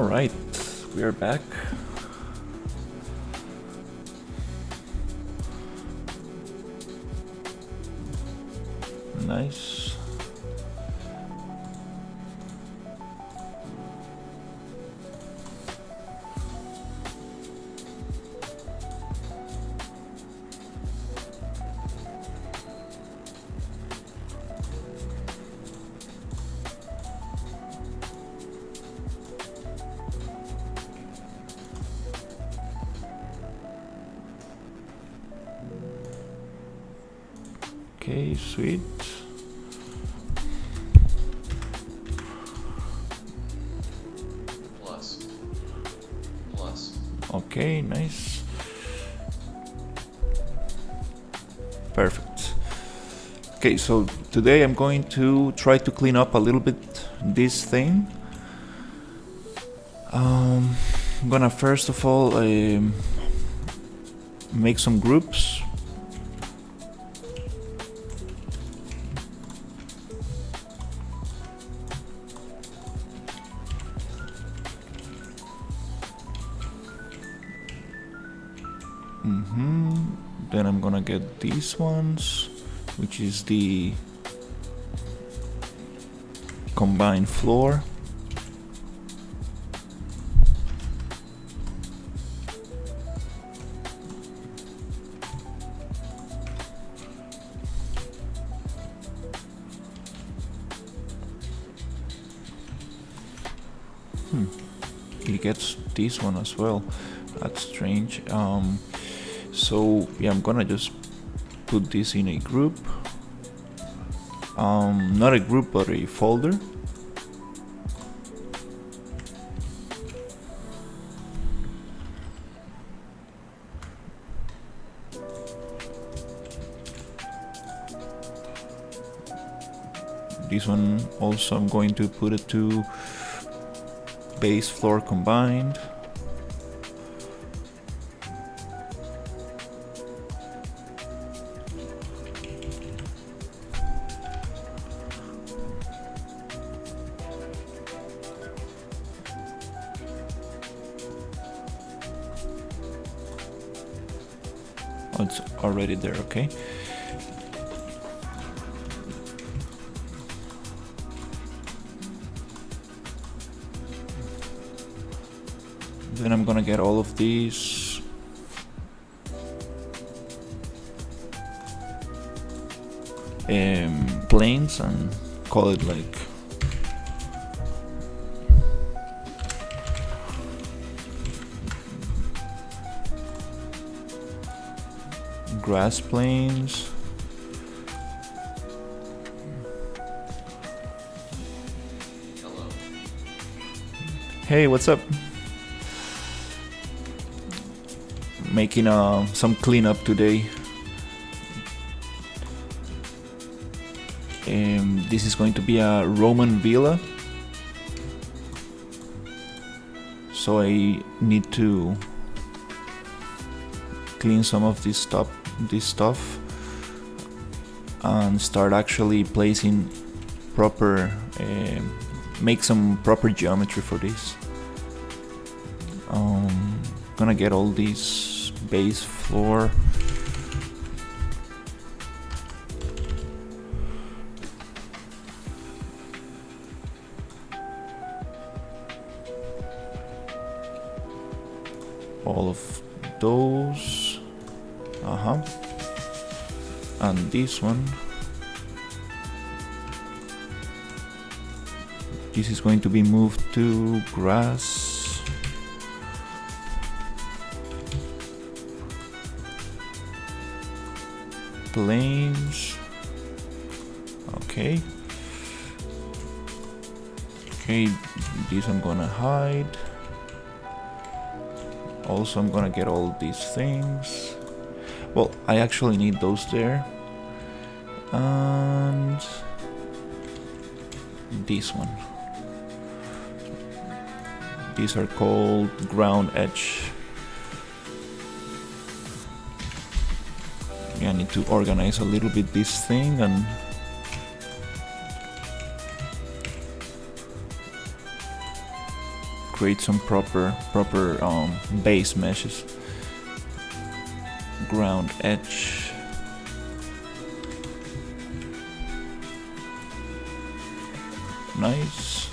Alright, we are back. Nice. Okay, sweet. Plus. Okay, nice. Perfect. Okay, so today I'm going to try to clean up a little bit this thing. I'm gonna first of all make some groups. Then I'm gonna get these ones, which is the combined floor. It gets this one as well. That's strange. So yeah, I'm gonna just put this in a group. Not a group, but a folder. This one also I'm going to put it to base floor combined. Oh, it's already there, okay. Then I'm gonna get all of these planes and call it like grass planes. Hello. Hey, what's up? Making some cleanup today. This is going to be a Roman villa, so I need to clean some of this stuff and start actually placing proper make some proper geometry for this. Gonna get all these base floor. All of those. And this one. This is going to be moved to grass. Planes. Okay. Okay, this I'm gonna hide. Also, I'm gonna get all these things. Well, I actually need those there. And this one. These are called ground edge. Yeah, I need to organize a little bit this thing and create some proper base meshes. Ground edge. Nice.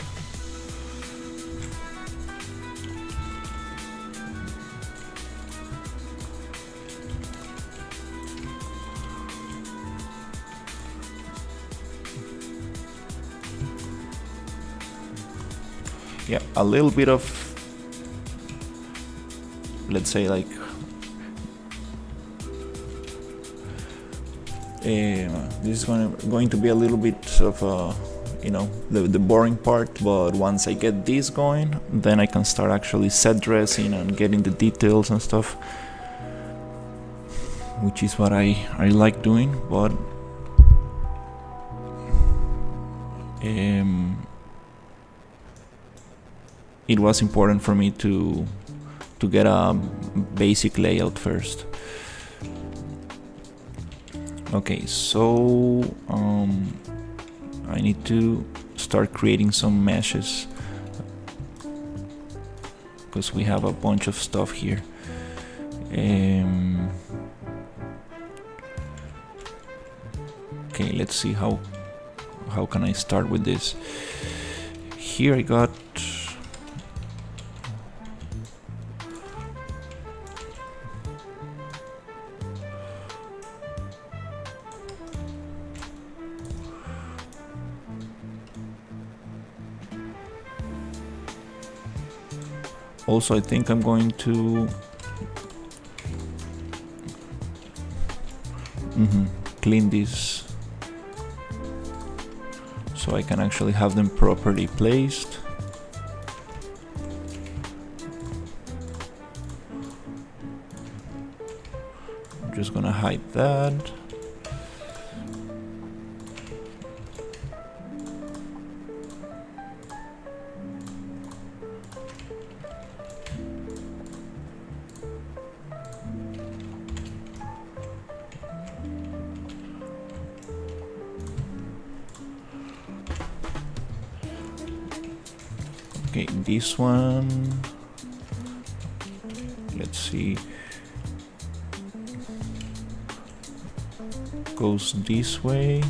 Yeah, a little bit of, let's say, like this is going to be a little bit of the boring part, but once I get this going, then I can start actually set dressing and getting the details and stuff, which is what I like doing. But it was important for me to get a basic layout first. Okay, so I need to start creating some meshes because we have a bunch of stuff here. Okay, let's see how can I start with this. Here I got also, I think I'm going to clean this so I can actually have them properly placed. I'm just gonna hide that. Okay, this one, let's see, goes this way.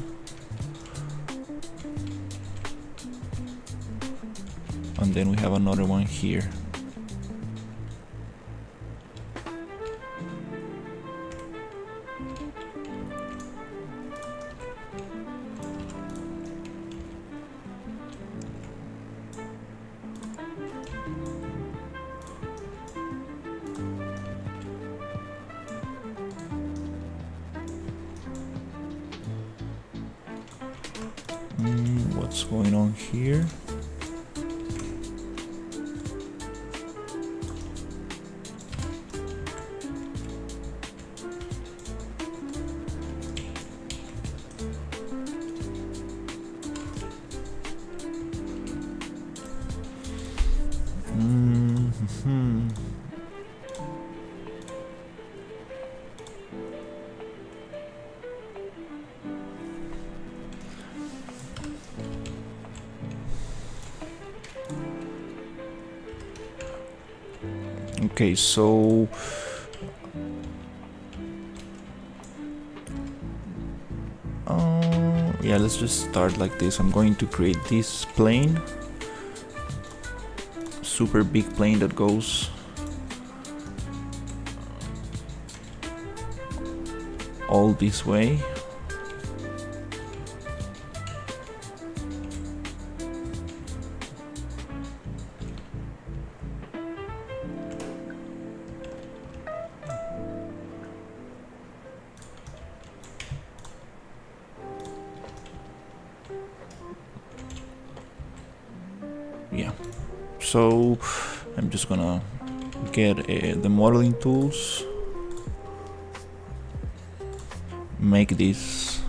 And then we have another one here. What's going on here? Okay, so yeah, let's just start like this. I'm going to create this plane, super big plane that goes all this way. Yeah, so I'm just gonna get the modeling tools, make this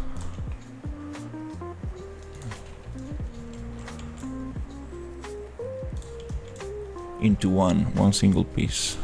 into one single piece.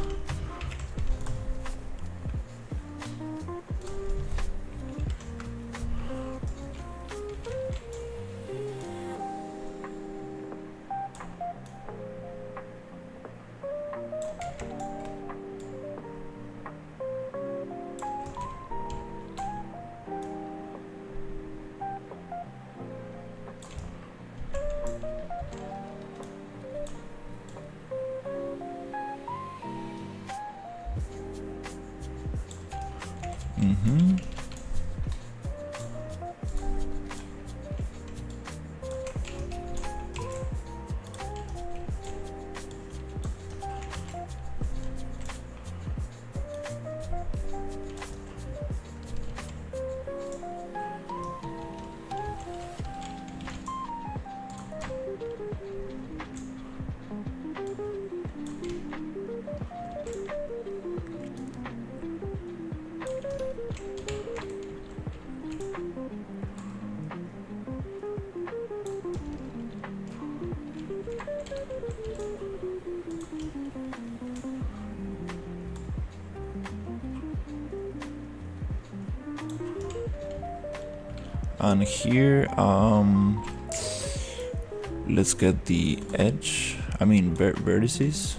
And here, let's get the edge, I mean vertices.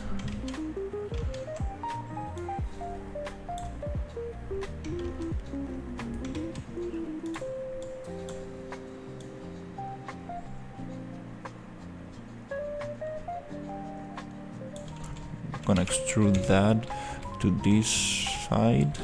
Gonna extrude that to this side.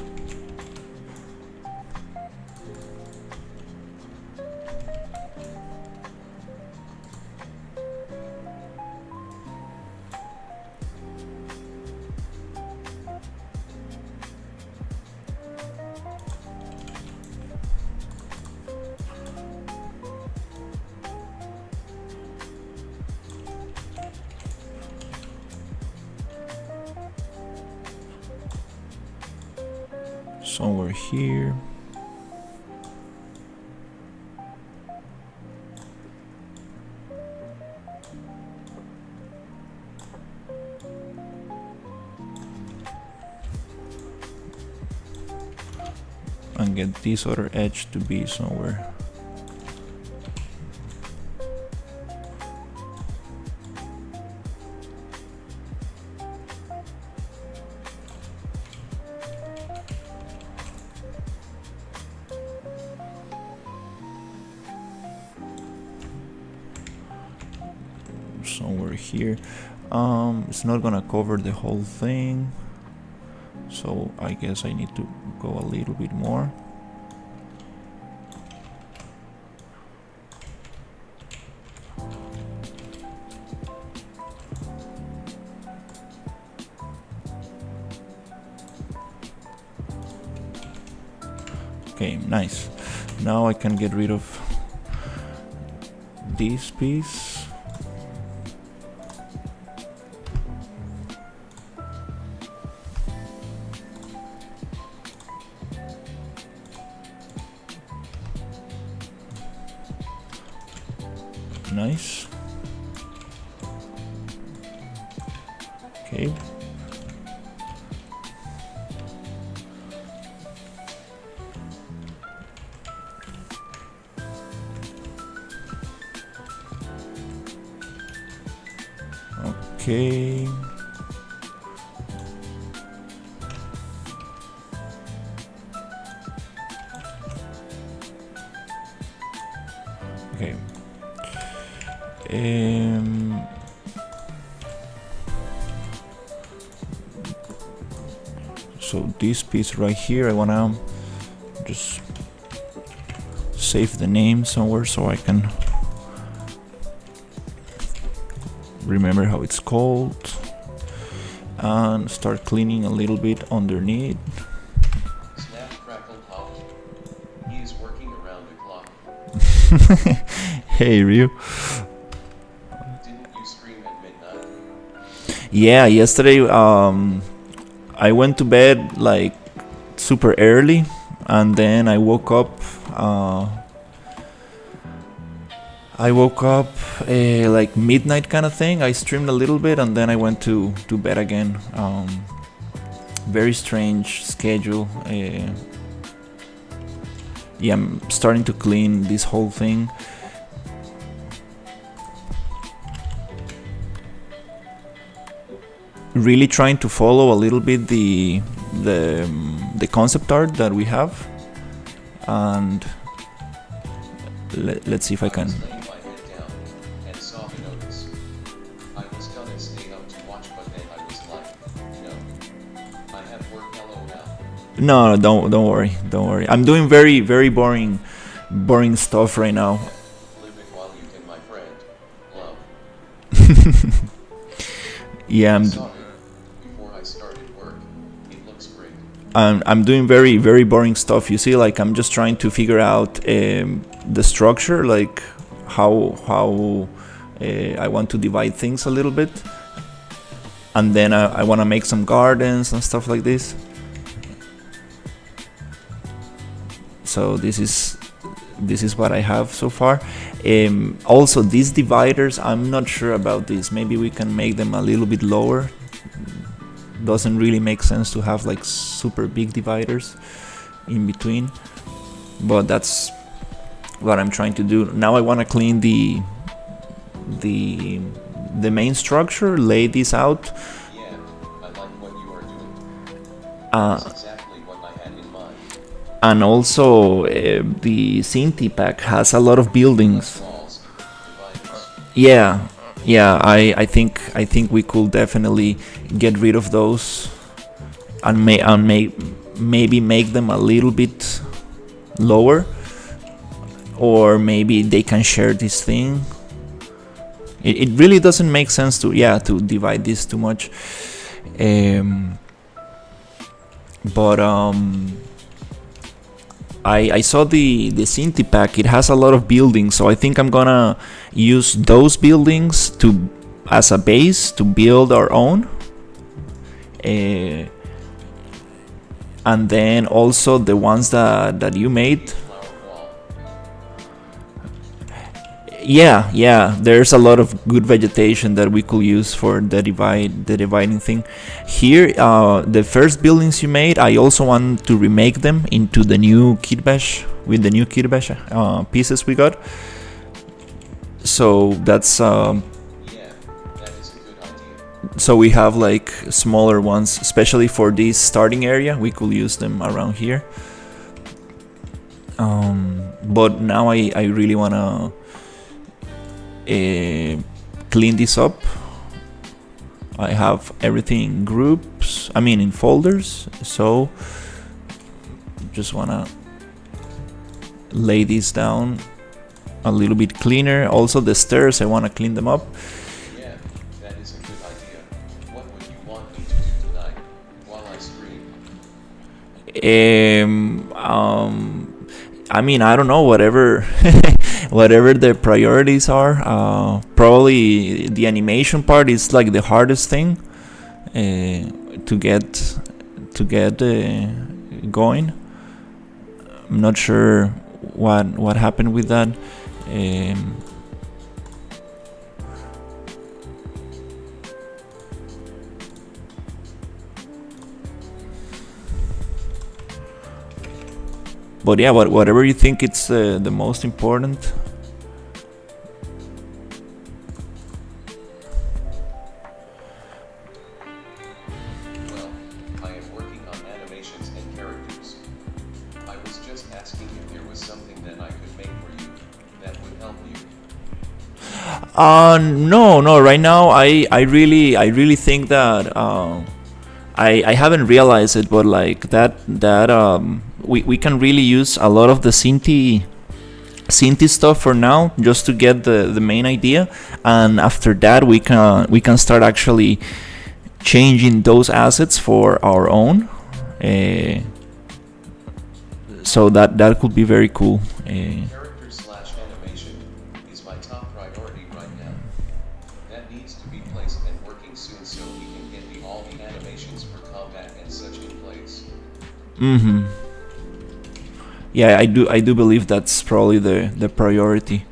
Somewhere here. And get this other edge to be somewhere. Somewhere here. It's not gonna cover the whole thing, so I guess I need to go a little bit more. Okay, nice. Now I can get rid of this piece. Nice. Okay. Okay. Okay. So this piece right here, I wanna just save the name somewhere so I can remember how it's called, and start cleaning a little bit underneath. Snap, crackle, pop. He is working around the clock. Hey Ryu. Didn't you scream at midnight? Yeah, yesterday I went to bed like super early, and then I woke up. Like midnight kind of thing. I streamed a little bit and then I went to bed again. Very strange schedule. Yeah, I'm starting to clean this whole thing. Really trying to follow a little bit the concept art that we have, and let's see if I can. And saw the notice. I was gonna stay up to watch, but then I was like, no. I have work hello now. No, don't worry, don't worry. I'm doing very boring stuff right now. Living while you can, my friend. Love. Yeah, I saw it before I started work. It looks great. I'm doing very boring stuff. You see, like I'm just trying to figure out the structure, like how I want to divide things a little bit, and then I want to make some gardens and stuff like this. So this is what I have so far. Also, these dividers, I'm not sure about this. Maybe we can make them a little bit lower. Doesn't really make sense to have like super big dividers in between, but that's what I'm trying to do. Now I want to clean the main structure, lay this out. Yeah, I like what you are doing. Uh, That's exactly what I had in mind. and also the Cinti pack has a lot of buildings. Walls, dividers. Yeah, I think we could definitely get rid of those and maybe make them a little bit lower, or maybe they can share this thing. It really doesn't make sense to divide this too much. But I saw the Cinti pack. It has a lot of buildings, so I think I'm gonna use those buildings as a base to build our own. And then also the ones that you made. Flower wall. Yeah, there's a lot of good vegetation that we could use for the dividing thing. Here, the first buildings you made, I also want to remake them into the new kitbash with the new kitbash pieces we got. So that's Yeah, that is a good idea. so we have like smaller ones, especially for this starting area. We could use them around here. But now I really wanna clean this up. I have everything in groups, I mean in folders, so just wanna lay this down a little bit cleaner. Also the stairs, I wanna clean them up. Yeah, that is a good idea. What would you want me to do tonight while I stream? I mean, I don't know, whatever whatever the priorities are. Probably the animation part is like the hardest thing to get going. I'm not sure what happened with that. But yeah, whatever you think it's the most important. Well, I am working on animations and characters. I was just asking if there was something that I could make for you that would help you. No. Right now, I really think that I haven't realized it, but like that we can really use a lot of the Cinti stuff for now, just to get the main idea, and after that we can start actually changing those assets for our own. So that could be very cool. Character/animation is my top priority right now. That needs to be placed and working soon so we can get all the animations for combat and such in place. Yeah, I do believe that's probably the priority.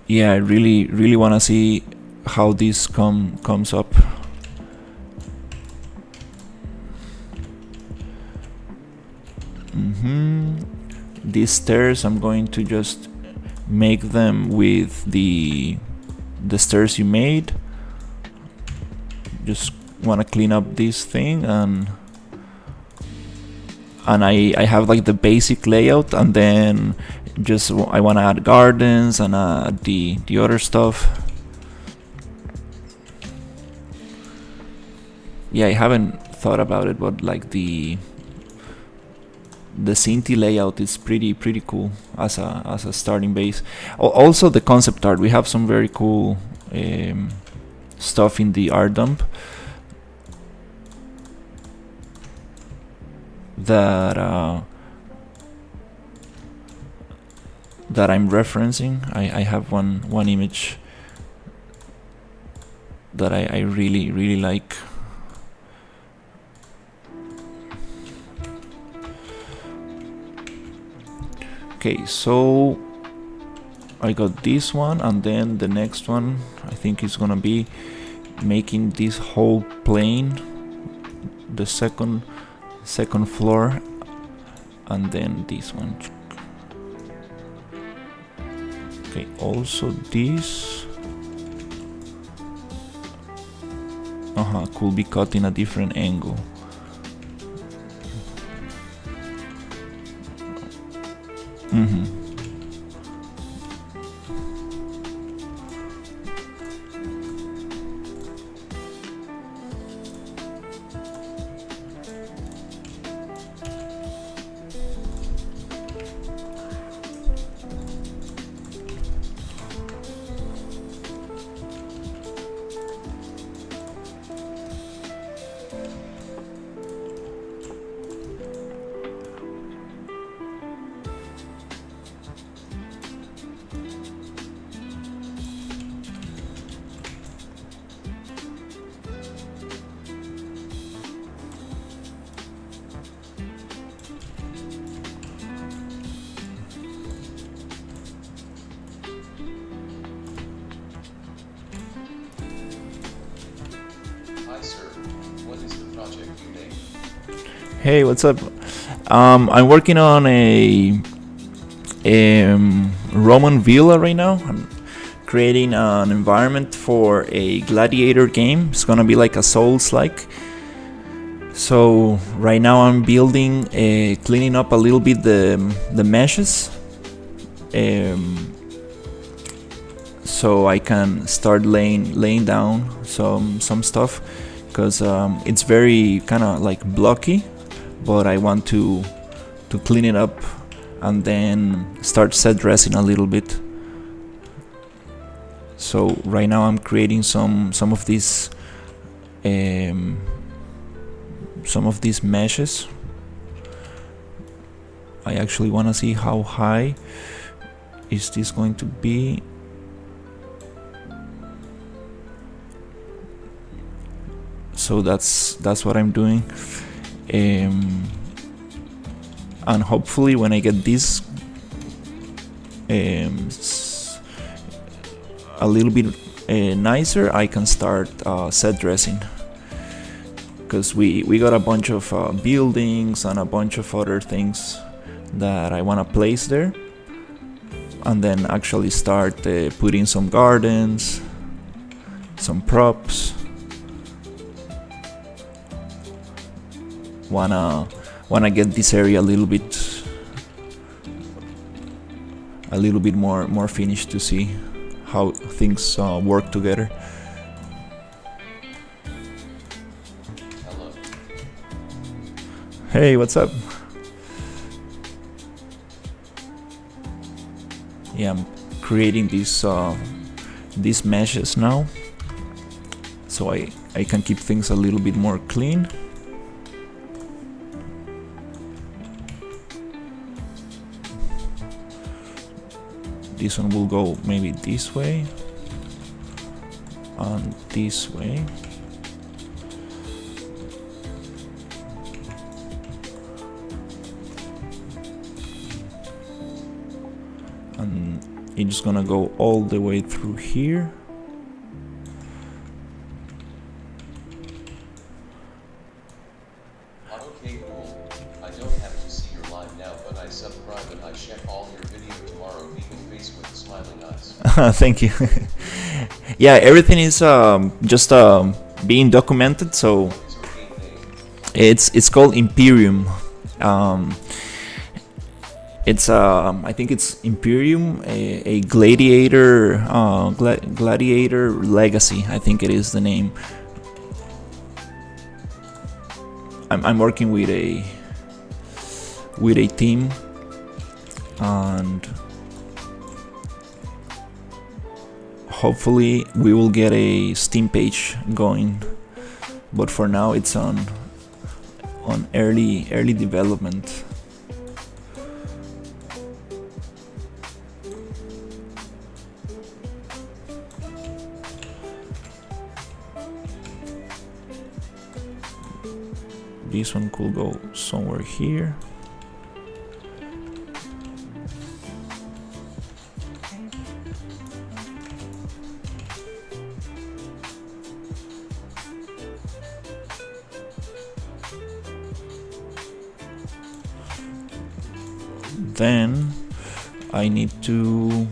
Yeah, I really want to see how this comes up. These stairs, I'm going to just make them with the stairs you made. Just want to clean up this thing, and I have like the basic layout, and then just I want to add gardens and the other stuff. Yeah, I haven't thought about it, but like the Cinti layout is pretty cool as a starting base. Also the concept art, we have some very cool stuff in the art dump that I'm referencing. I have one image that I really like. Okay, so I got this one, and then the next one I think is gonna be making this whole plane, the second floor, and then this one. Okay, also this could be cut in a different angle. Hi sir, what is the project you made? Hey, what's up? I'm working on a Roman villa right now. I'm creating an environment for a gladiator game. It's gonna be like a Souls-like. So right now I'm building, cleaning up a little bit the meshes, so I can start laying down some stuff, because it's very kind of like blocky, but I want to clean it up and then start set dressing a little bit. So right now I'm creating some of these meshes. I actually want to see how high is this going to be. So that's what I'm doing, and hopefully when I get this a little bit nicer, I can start set dressing, because we got a bunch of buildings and a bunch of other things that I want to place there, and then actually start putting some gardens, some props. Wanna get this area a little bit more finished to see how things work together. Hello. Hey, what's up? Yeah, I'm creating these meshes now, so I can keep things a little bit more clean. This one will go maybe this way and this way. And it's gonna go all the way through here. Okay, cool. I don't have to see your live now, but I subscribe and I check all your video tomorrow. Vegan face with smiling eyes. Thank you. Yeah, everything is just being documented, so What is your game name? it's called Imperium. It's I think it's Imperium, a gladiator, gladiator legacy. I think it is the name. I'm working with a team, and hopefully we will get a Steam page going. But for now, it's on early development. This one could go somewhere here. Then I need to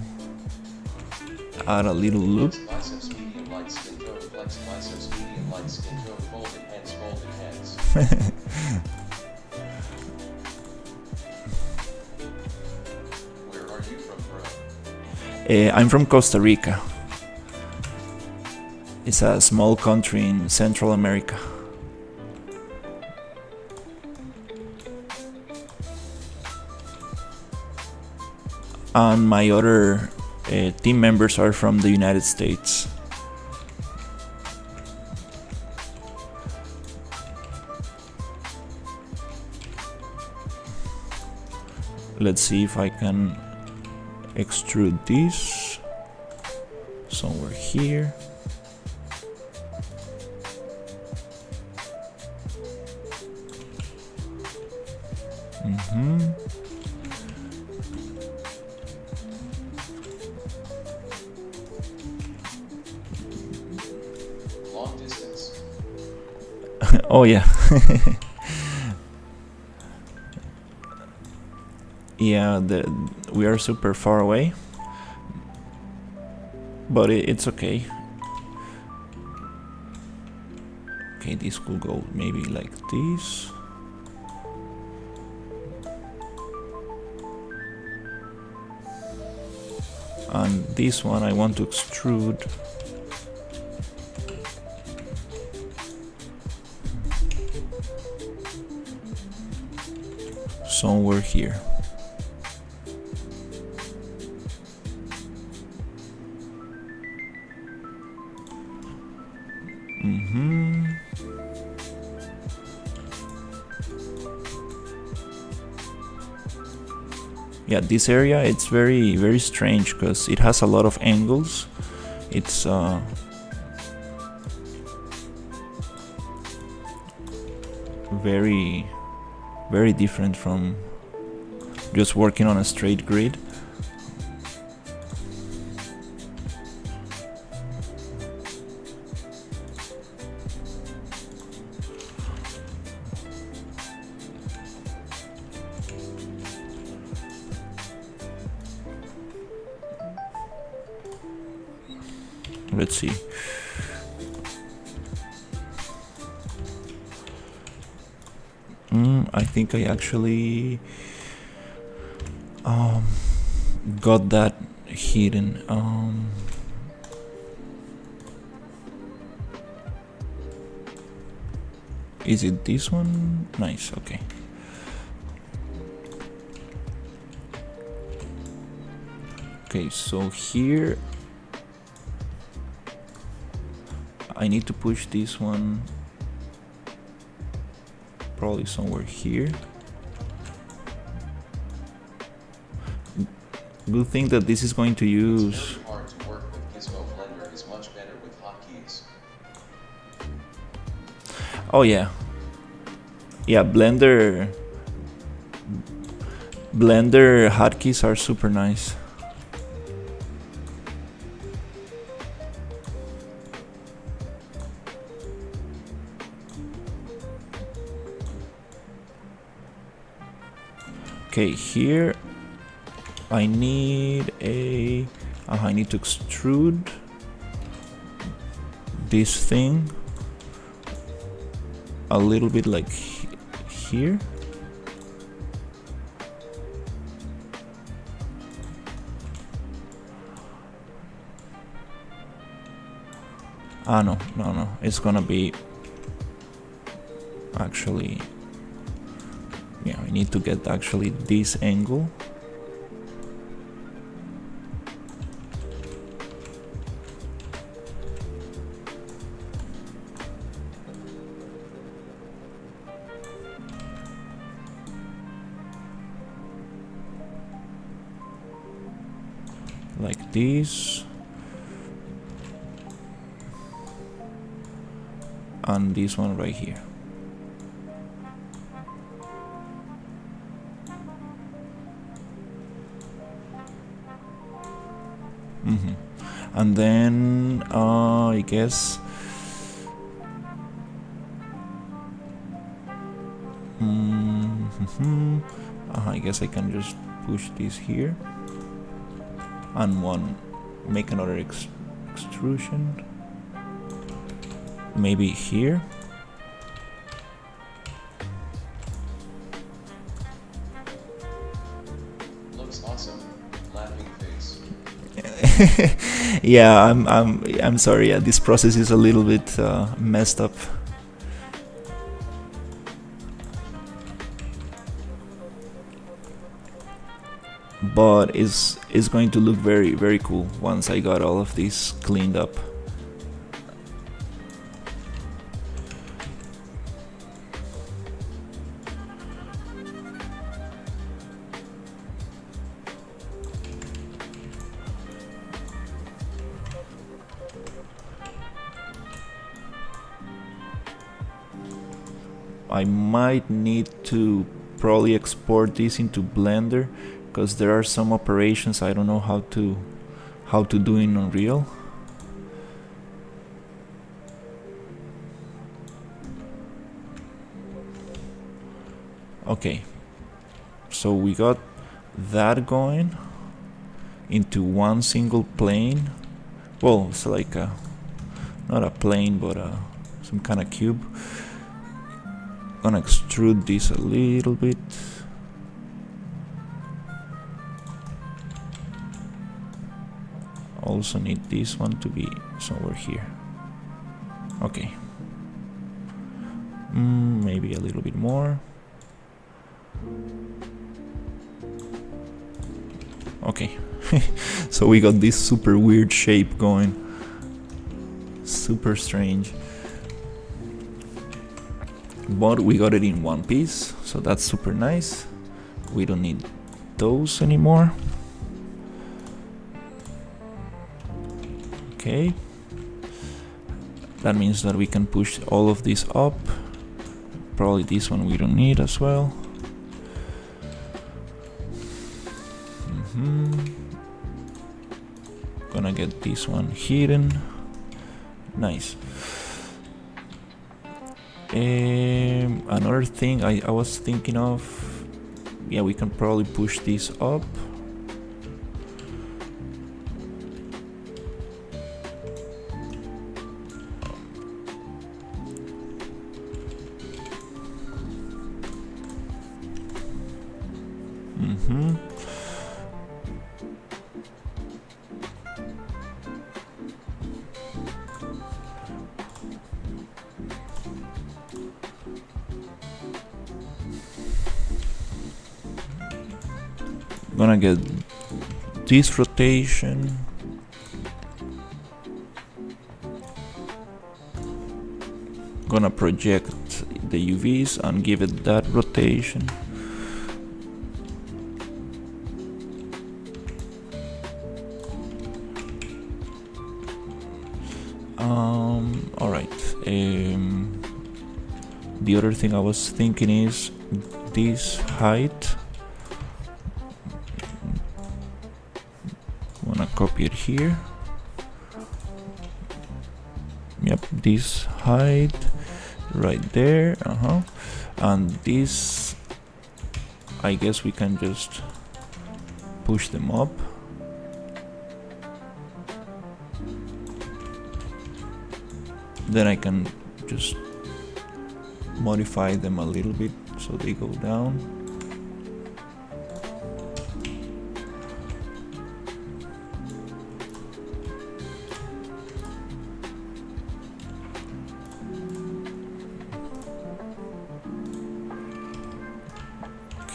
add a little loop. Flex biceps, medium light skin tone, flex biceps, medium light skin tone, folded hands, folded hands. Where are you from, bro? I'm from Costa Rica. It's a small country in Central America. And my other team members are from the United States. Let's see if I can extrude this somewhere here. Long distance. Oh yeah. Yeah, we are super far away, but it's okay. Okay, this could go maybe like this. And this one I want to extrude somewhere here. Yeah, this area, it's very strange because it has a lot of angles. It's very different from just working on a straight grid. Let's see. I think I actually got that hidden. Is it this one? Nice, okay. Okay, so here I need to push this one probably somewhere here. Good thing that this is going to use. It's very hard to work with Gizmo. Blender is much better with hotkeys. Oh yeah. Yeah, Blender hotkeys are super nice. Okay, here I need I need to extrude this thing a little bit like here. Ah, no, no, no. It's gonna be actually, yeah, I need to get actually this angle. Like this. And this one right here. And then I guess I guess I can just push this here and make another extrusion, maybe here. Looks awesome. Laughing face. Yeah, I'm sorry. Yeah, this process is a little bit messed up. But it's going to look very, very cool once I got all of this cleaned up. I might need to probably export this into Blender, because there are some operations I don't know how to do in Unreal. Okay, so we got that going into one single plane. Well, it's like not a plane, but some kind of cube. Gonna extrude this a little bit. Also need this one to be somewhere here. Okay. Maybe a little bit more. Okay. So we got this super weird shape going. Super strange. But we got it in one piece, so that's super nice. We don't need those anymore. Okay. That means that we can push all of this up. Probably this one we don't need as well. Gonna get this one hidden. Nice. Another thing I was thinking of, yeah, we can probably push this up. Gonna get this rotation. Gonna project the UVs and give it that rotation. All right. The other thing I was thinking is this height. Copy it here. Yep, this height right there. And this, I guess we can just push them up. Then I can just modify them a little bit so they go down.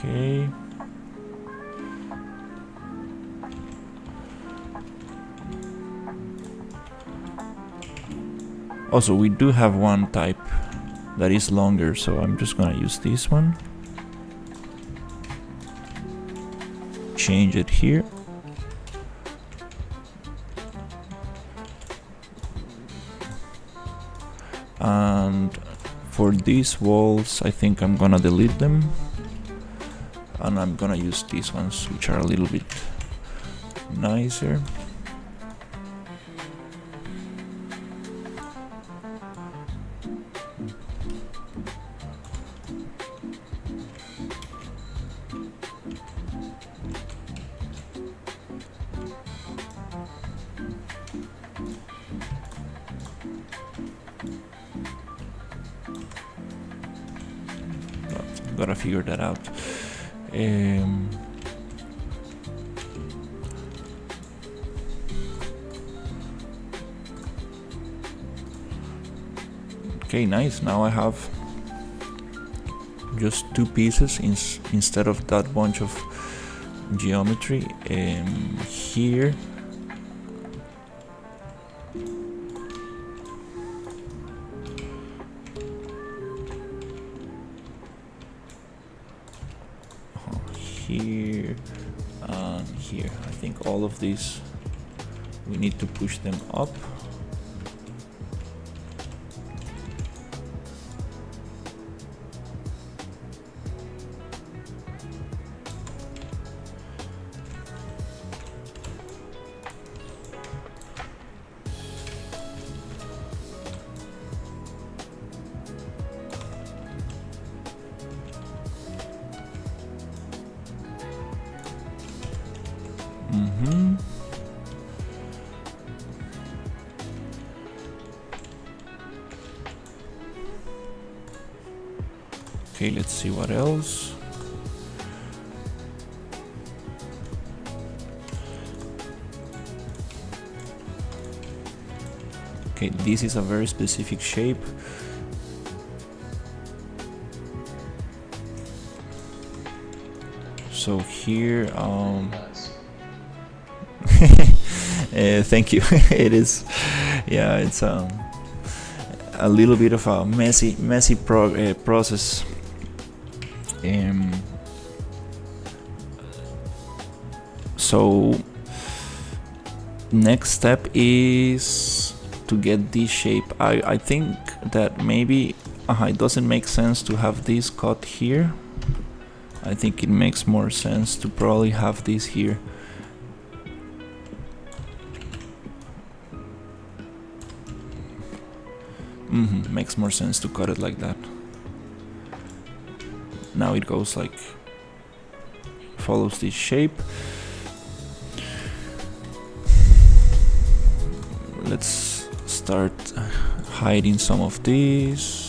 Okay. Also, we do have one type that is longer, so I'm just gonna use this one. Change it here. And for these walls, I think I'm gonna delete them. And I'm gonna use these ones, which are a little bit nicer. Gotta figure that out. Okay, nice. Now I have just two pieces instead of that bunch of geometry. Here here and here. I think all of these we need to push them up. Okay, let's see what else. Okay, this is a very specific shape. So here, thank you. It is, yeah, it's a little bit of a messy process. So next step is to get this shape. I think that maybe it doesn't make sense to have this cut here. I think it makes more sense to probably have this here. Makes more sense to cut it like that. Now it goes like, follows this shape. Let's start hiding some of these.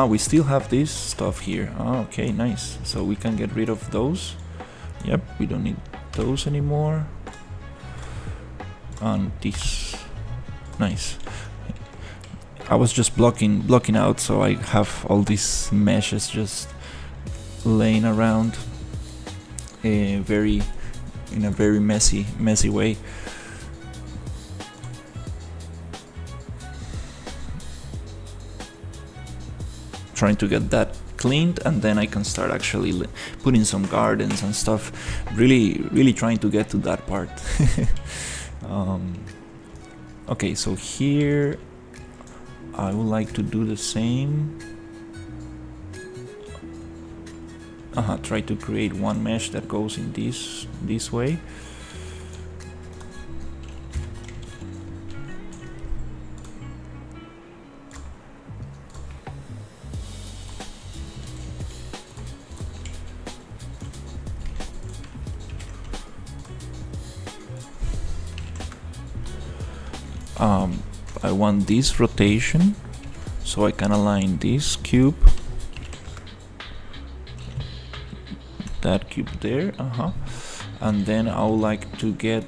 We still have this stuff here. Okay, nice. So we can get rid of those. Yep, we don't need those anymore. And this, nice. I was just blocking out, so I have all these meshes just laying around, in a very messy way. Trying to get that cleaned, and then I can start actually putting some gardens and stuff. Really trying to get to that part. Okay, so here I would like to do the same. Try to create one mesh that goes in this way. I want this rotation, so I can align this cube that cube there. And then I would like to get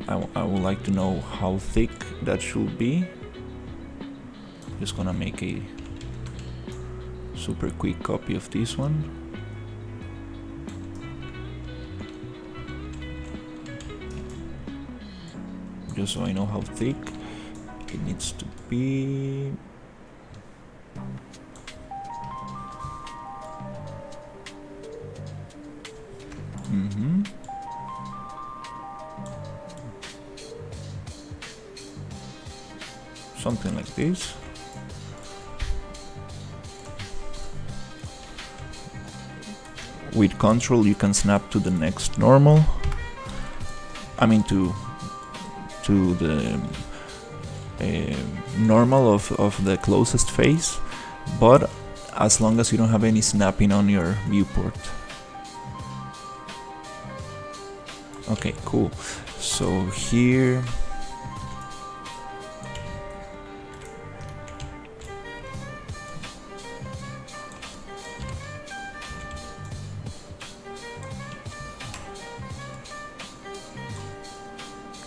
I would like to know how thick that should be. Just gonna make a super quick copy of this one. Just so I know how thick it needs to be. Something like this. With control you can snap to the next normal. I mean to the normal of the closest face, but as long as you don't have any snapping on your viewport. Okay, cool. So here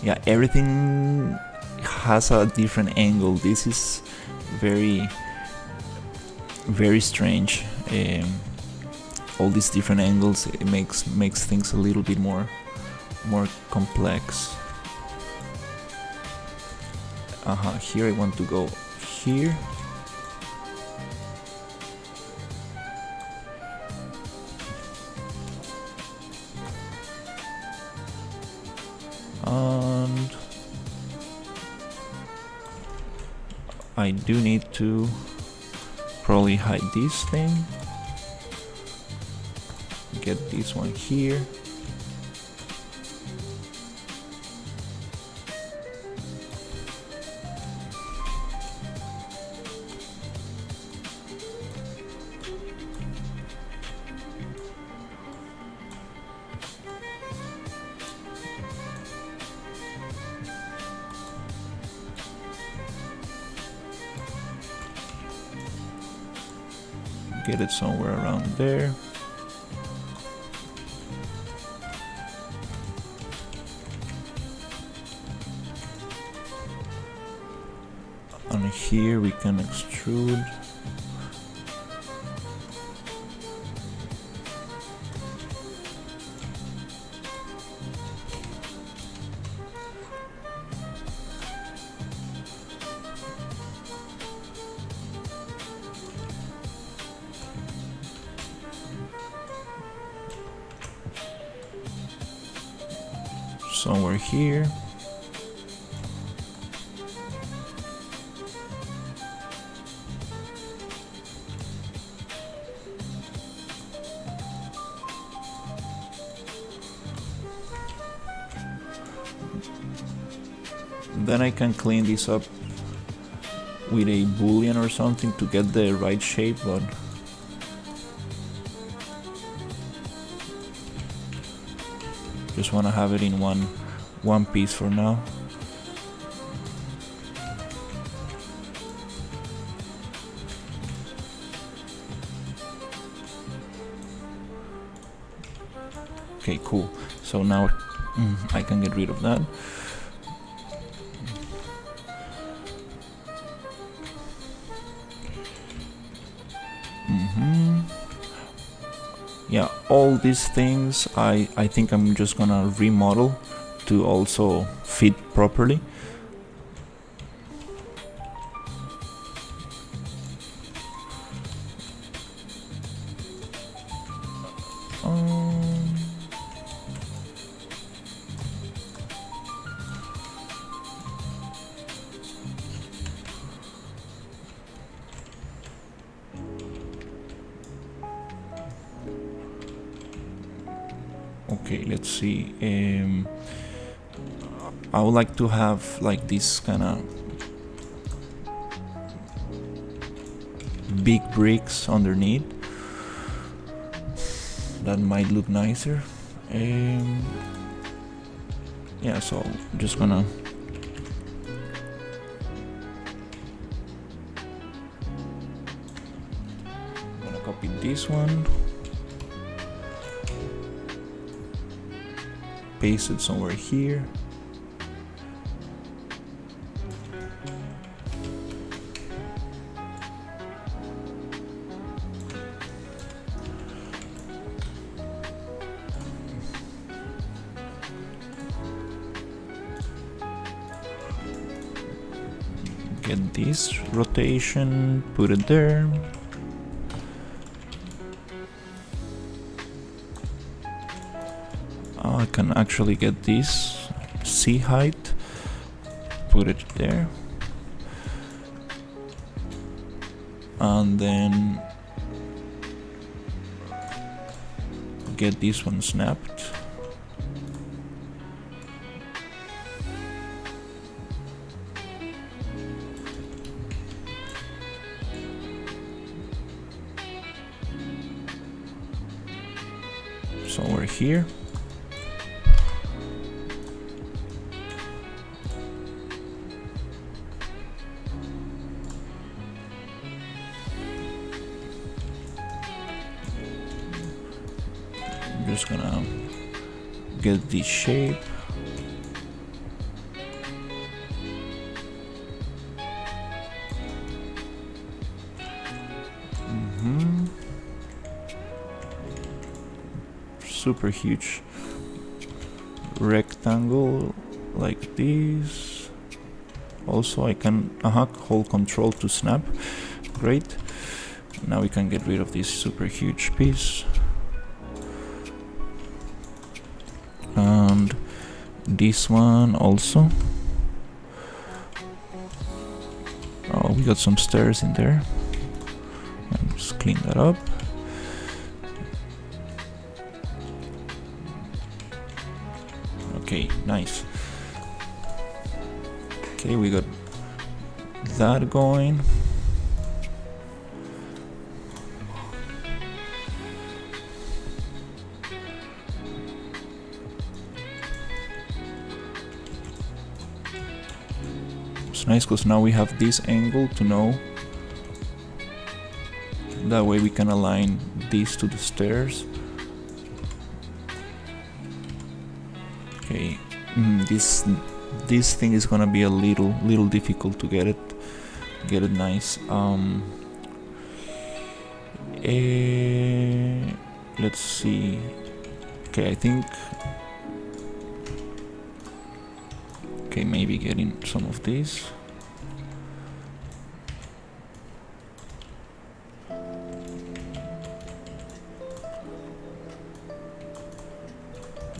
yeah, everything has a different angle. This is very strange. All these different angles, it makes things a little bit more complex. Here I want to go here. And I do need to probably hide this thing. Get this one here. Get it somewhere around there. And here we can extrude. Somewhere here. Then I can clean this up with a boolean or something to get the right shape, but just want to have it in one piece for now. Okay, cool. So now I can get rid of that. Yeah, all these things I think I'm just gonna remodel to also fit properly. Okay, let's see. I would like to have like this kind of big bricks underneath. That might look nicer. Yeah, so I'm just gonna this one, paste it somewhere here. Get this rotation, put it there. I can actually get this C height, put it there, and then get this one snapped. Somewhere here. I'm just gonna get this shape. Super huge rectangle like this. Also I can hold control to snap. Great. Now we can get rid of this super huge piece. And this one also. Oh, we got some stairs in there. And just clean that up. Okay, nice. Okay, we got that going. It's nice because now we have this angle to know. That way we can align these to the stairs. Okay, this thing is gonna be a little difficult to get it nice. Let's see. Okay, I think. Okay, maybe getting some of these.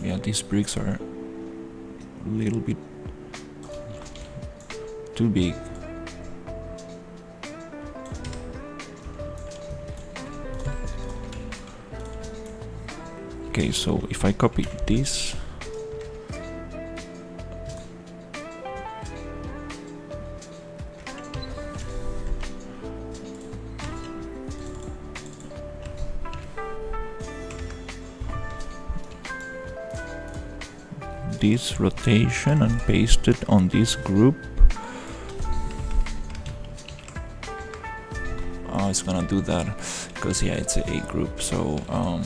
Yeah, these bricks are a little bit too big. Okay, so if I copy this, this rotation and paste it on this group. Oh, it's gonna do that because yeah, it's a group. So I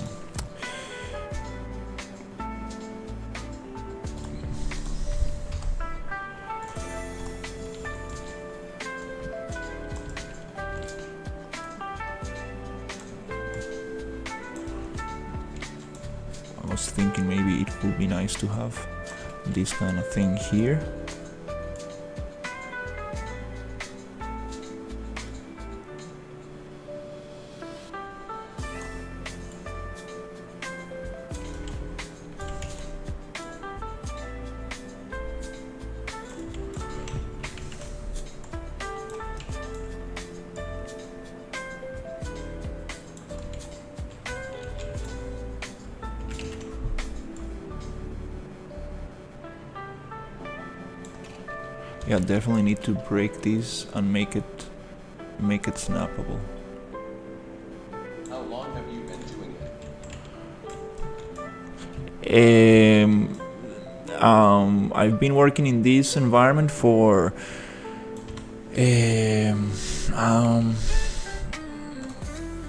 was thinking maybe it would be nice to have this kind of thing here. Yeah, definitely need to break this and make it snappable. How long have you been doing it? I've been working in this environment for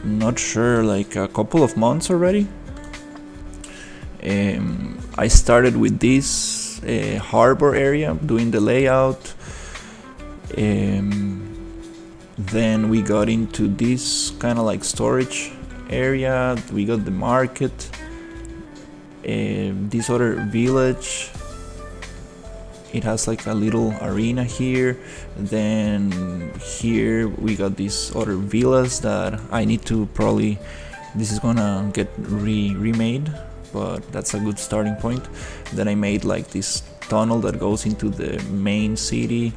not sure, like a couple of months already. I started with this harbor area, doing the layout. Then we got into this kind of like storage area. We got the market, this other village. It has like a little arena here. Then here we got these other villas that I need to probably, this is gonna get remade, but that's a good starting point. Then I made like this tunnel that goes into the main city,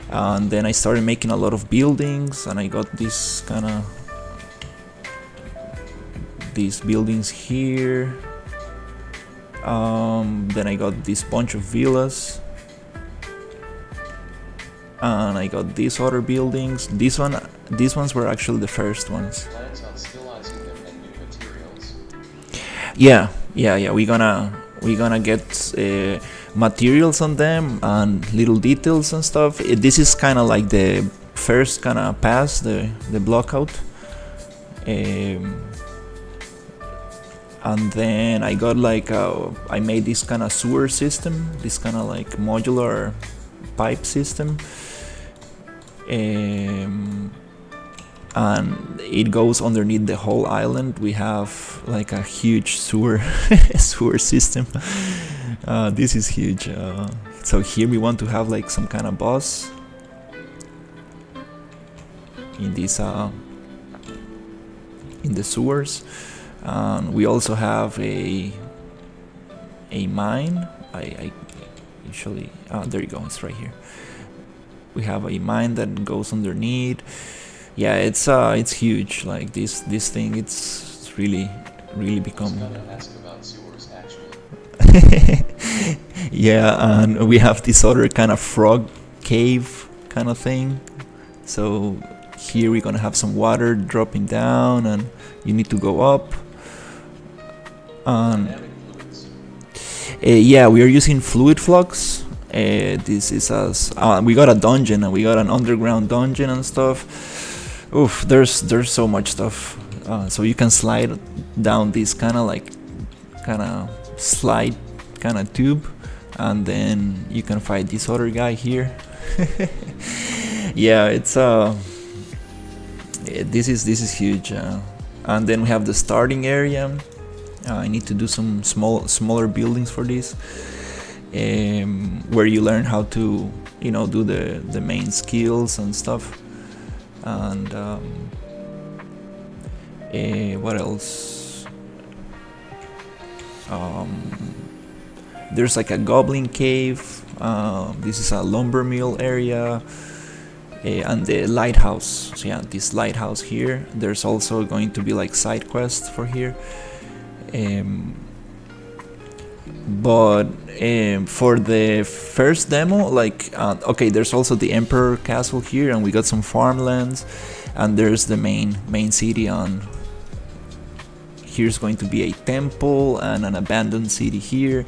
and then I started making a lot of buildings, and I got this kind of these buildings here. Then I got this bunch of villas, and I got these other buildings. These ones were actually the first ones. Plans on stylizing them and new materials. Yeah. We're gonna get materials on them and little details and stuff. This is kind of like the first kind of pass, the block out. And then I got like I made this kind of sewer system, this kind of like modular pipe system. And it goes underneath the whole island. We have like a huge sewer system. This is huge. So here we want to have like some kind of bus in this in the sewers. We also have a mine. I usually there you go, it's right here. We have a mine that goes underneath. Yeah, it's huge. Like this thing, it's really become. I was gonna ask about sewers actually. Yeah, and we have this other kind of frog cave kind of thing. So here we're gonna have some water dropping down, and you need to go up. Dynamic fluids. Yeah, we are using fluid flux. This is us. We got a dungeon, and we got an underground dungeon and stuff. Oof, there's so much stuff. So you can slide down this kind of slide kind of tube, and then you can fight this other guy here. Yeah, it's this is huge. And then we have the starting area. I need to do some smaller buildings for this, where you learn how to do the main skills and stuff. And what else? There's like a goblin cave. This is a lumber mill area, and the lighthouse. So yeah, this lighthouse here. There's also going to be like side quests for here. But for the first demo, like okay, there's also the Emperor Castle here, and we got some farmlands, and there's the main city. On here's going to be a temple and an abandoned city here.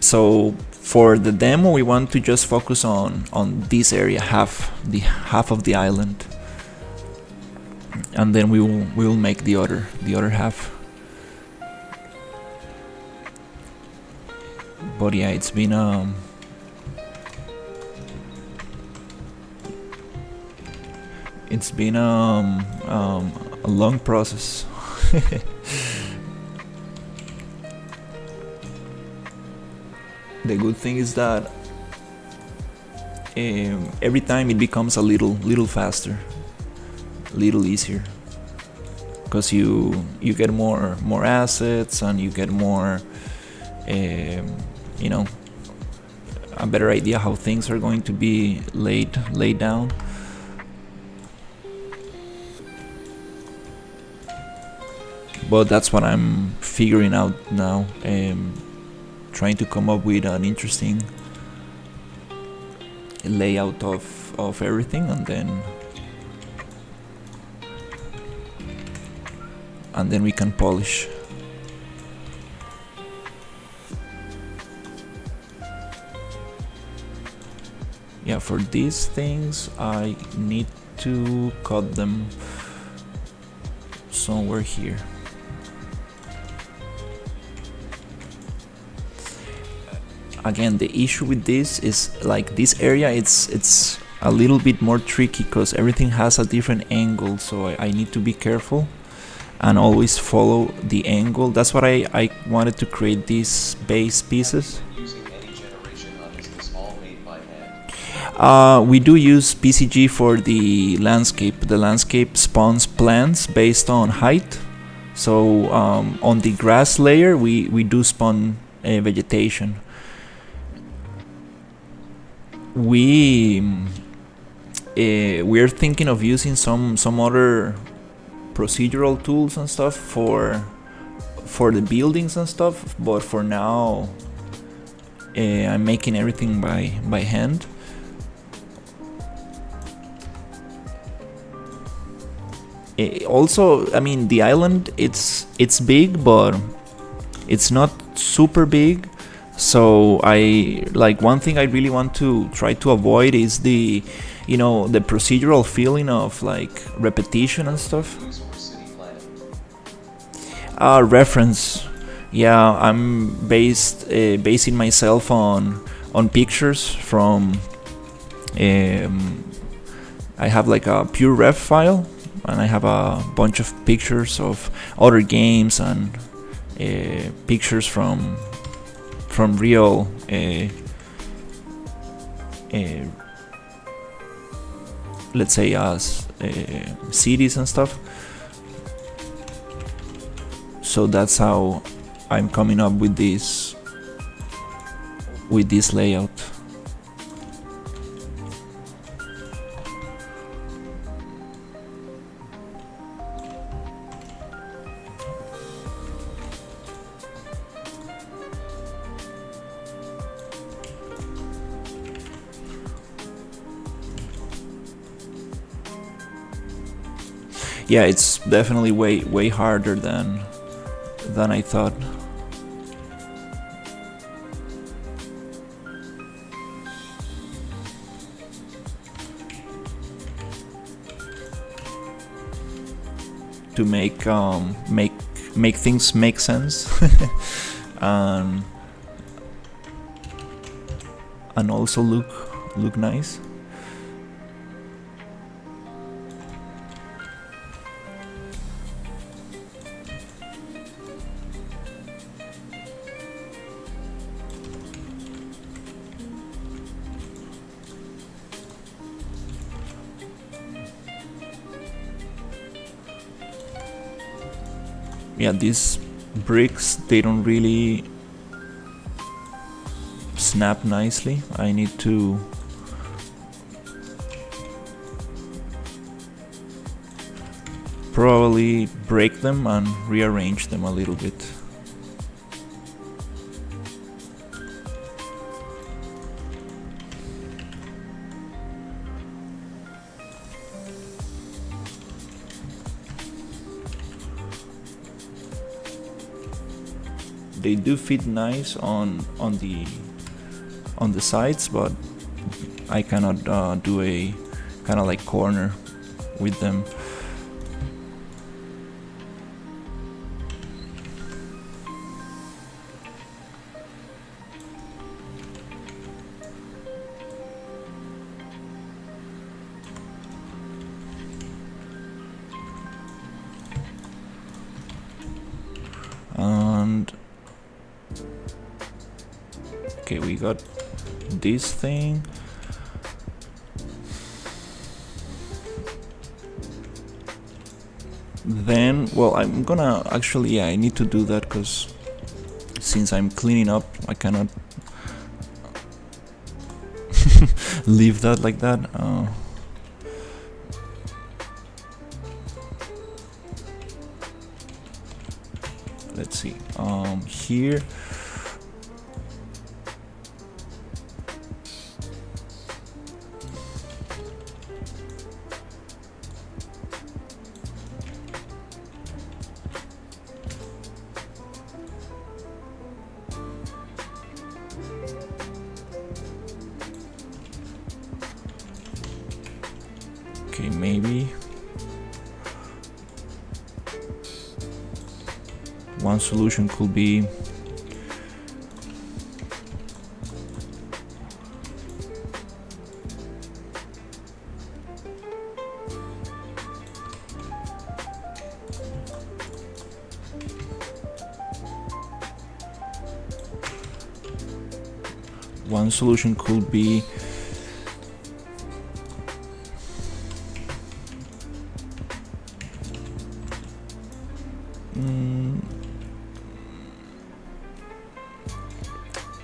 So for the demo, we want to just focus on this area, half of the island, and then we will make the other half. But yeah, it's been a long process. The good thing is that every time it becomes a little faster, a little easier, because you get more assets, and you get more a better idea how things are going to be laid down. But that's what I'm figuring out now, trying to come up with an interesting layout of everything, and then we can polish. Yeah, for these things I need to cut them somewhere here. Again, the issue with this is like this area, it's a little bit more tricky because everything has a different angle, so I need to be careful and always follow the angle. That's what I wanted to create these base pieces. Using any generation on, is this all made by hand? We do use PCG for the landscape. The landscape spawns plants based on height. So on the grass layer, we do spawn vegetation. We're thinking of using some other procedural tools and stuff for the buildings and stuff, but for now I'm making everything by hand. Also, I mean, the island, it's big, but it's not super big. So I like, one thing I really want to try to avoid is the procedural feeling of like repetition and stuff. News or city planning? Reference. Yeah, I'm basing myself on pictures from. I have like a pure ref file, and I have a bunch of pictures of other games and pictures from real let's say cities and stuff. So that's how I'm coming up with this layout. Yeah, it's definitely way harder than I thought. To make things make sense and also look nice. Yeah, these bricks, they don't really snap nicely. I need to probably break them and rearrange them a little bit. They do fit nice on the sides, but I cannot do a kind of like corner with them. And okay, we got this thing. Then, well, I'm gonna actually, yeah, I need to do that because since I'm cleaning up, I cannot leave that like that. Let's see, here. Okay, maybe One solution could be one solution could be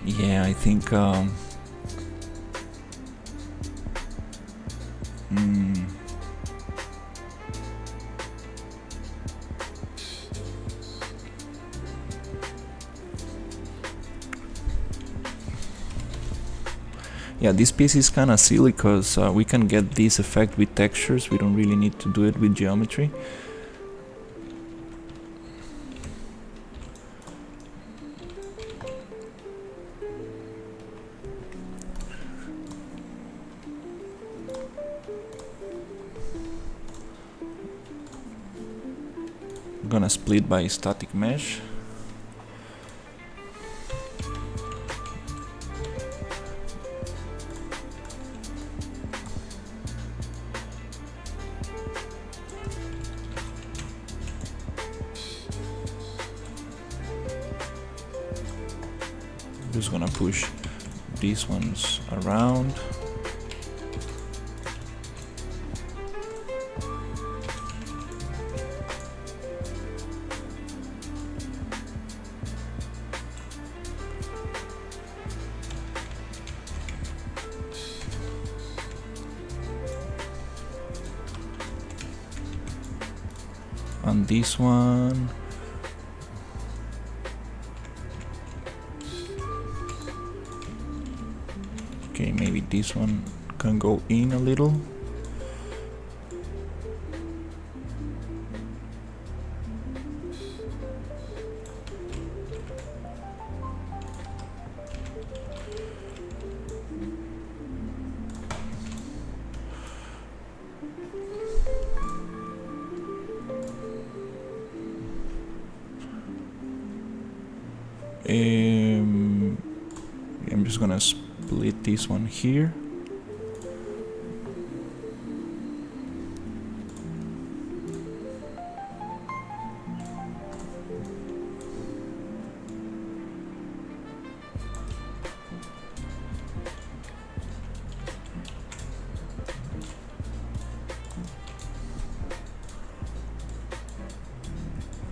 yeah, I think yeah, this piece is kind of silly because we can get this effect with textures. We don't really need to do it with geometry. I'm gonna split by static mesh. Just gonna push these ones around. On this one, okay, maybe this one can go in a little. I'm just gonna split this one here.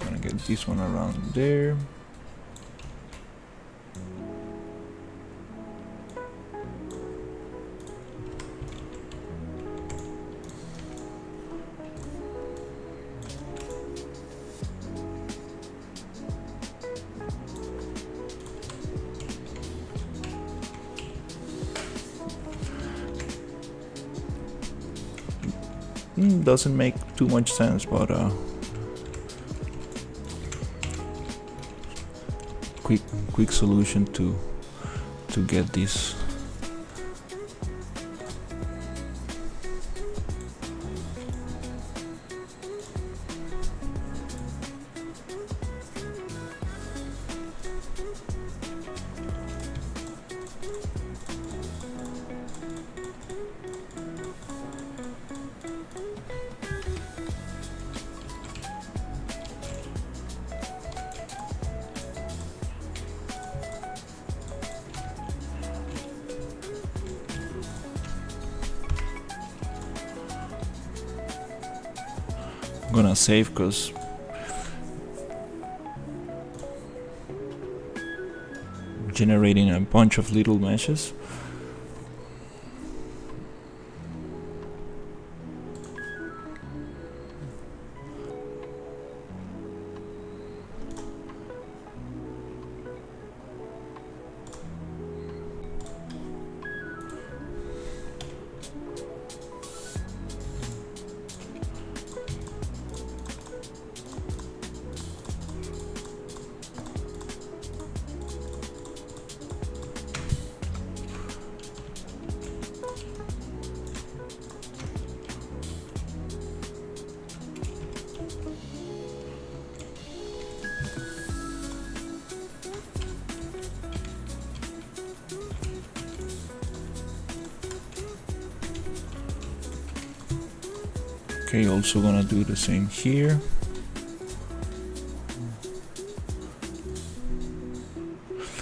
Gonna get this one around there. Doesn't make too much sense, but quick solution to get this. I'm gonna save because generating a bunch of little meshes. Okay, also gonna do the same here.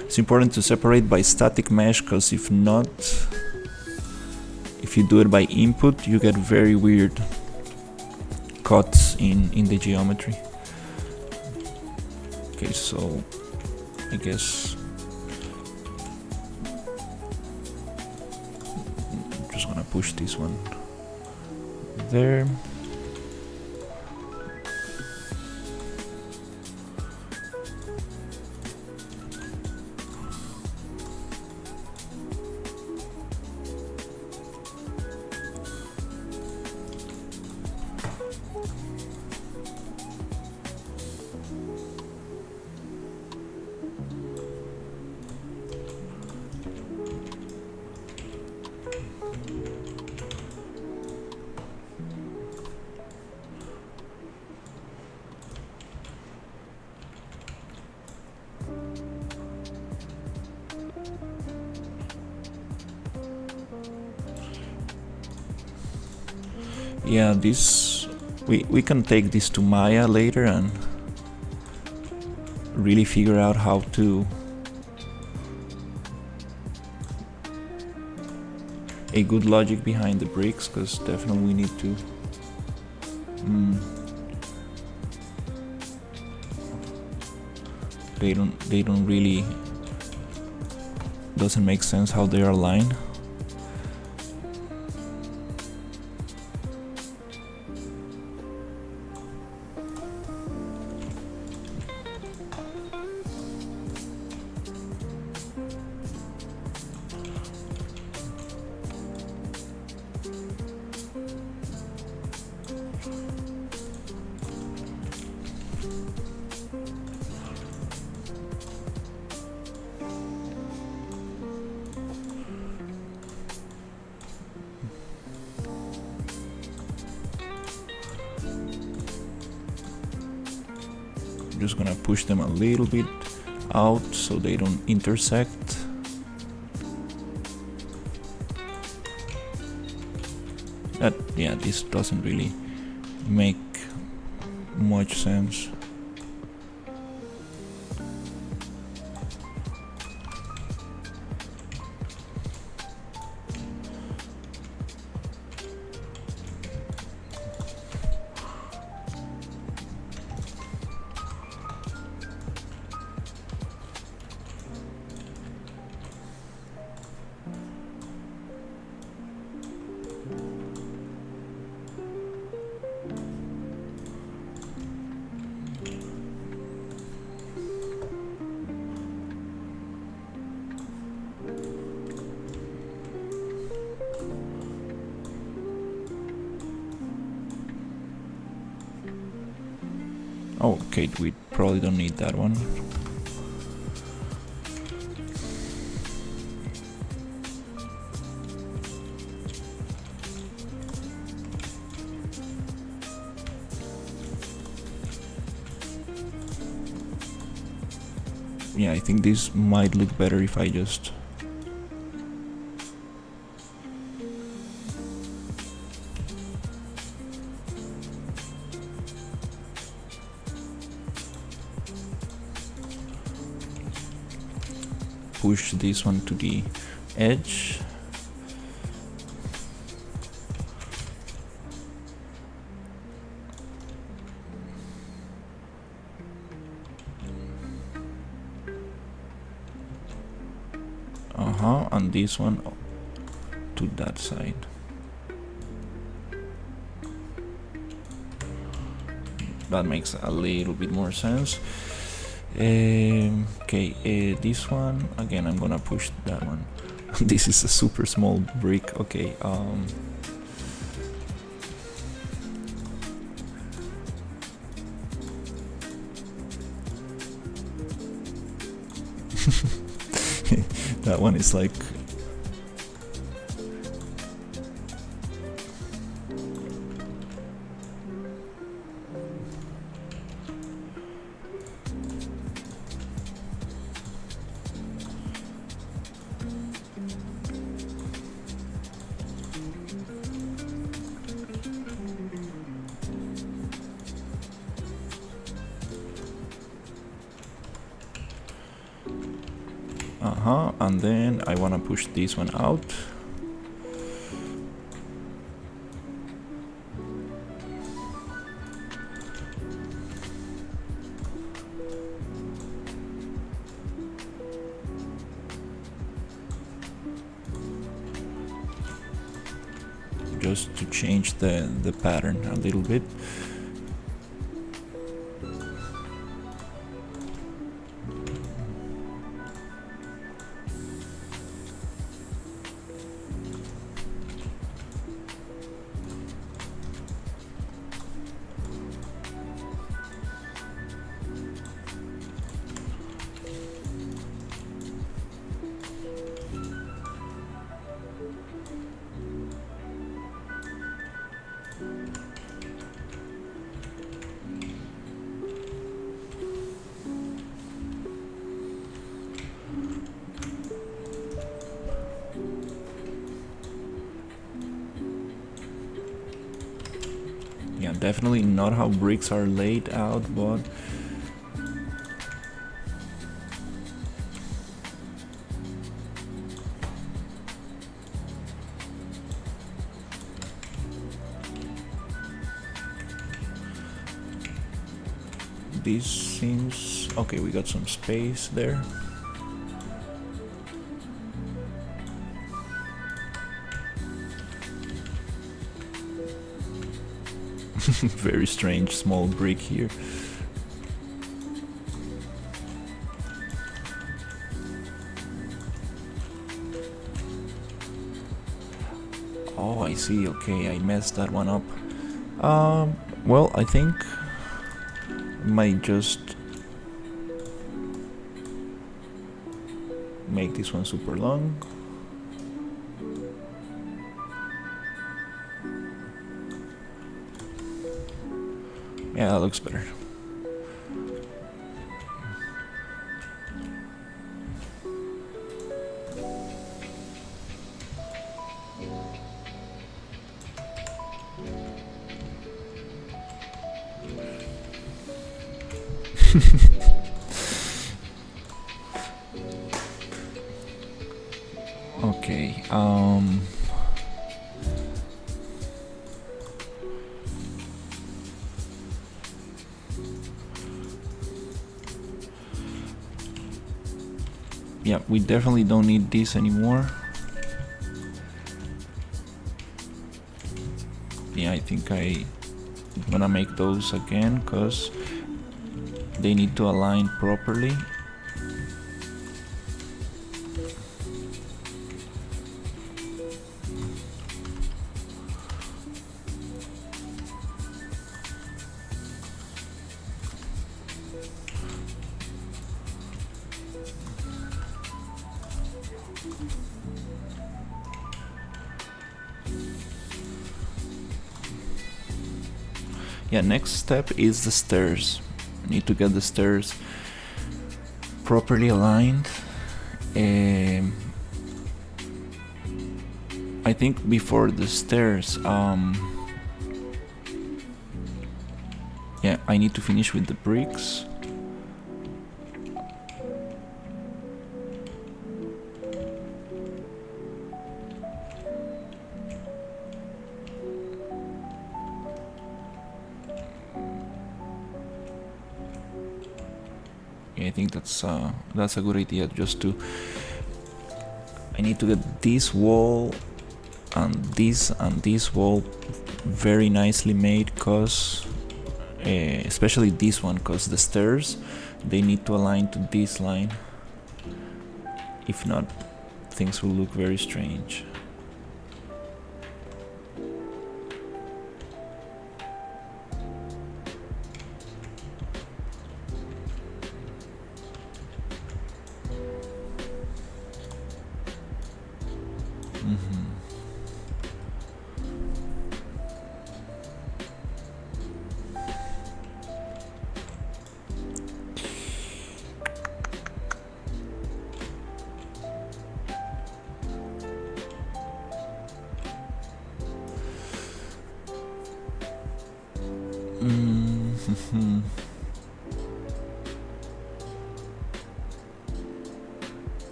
It's important to separate by static mesh, because if not, if you do it by input, you get very weird cuts in the geometry. Okay, so I guess I'm just gonna push this one there. Yeah, this we can take this to Maya later and really figure out how to a good logic behind the bricks, because definitely we need to they don't really doesn't make sense how they are aligned. Just gonna push them a little bit out so they don't intersect. Yeah, this doesn't really make much sense. Oh, okay, we probably don't need that one. Yeah, I think this might look better if I just push this one to the edge. And this one to that side. That makes a little bit more sense. Okay, this one again, I'm gonna push that one. This is a super small brick. Okay, that one is like And then I want to push this one out. Just to change the pattern a little bit. Yeah, definitely not how bricks are laid out, but this seems okay. We got some space there. Very strange small brick here. Oh, I see. Okay, I messed that one up. Well, I think I might just make this one super long. Yeah, that looks better. Okay, yeah, we definitely don't need this anymore. Yeah, I think I'm gonna make those again because they need to align properly. Yeah, next step is the stairs. Need to get the stairs properly aligned. I think before the stairs, yeah, I need to finish with the bricks. I think that's a good idea. Just to, I need to get this wall and this wall very nicely made, cause especially this one, cause the stairs, they need to align to this line. If not, things will look very strange.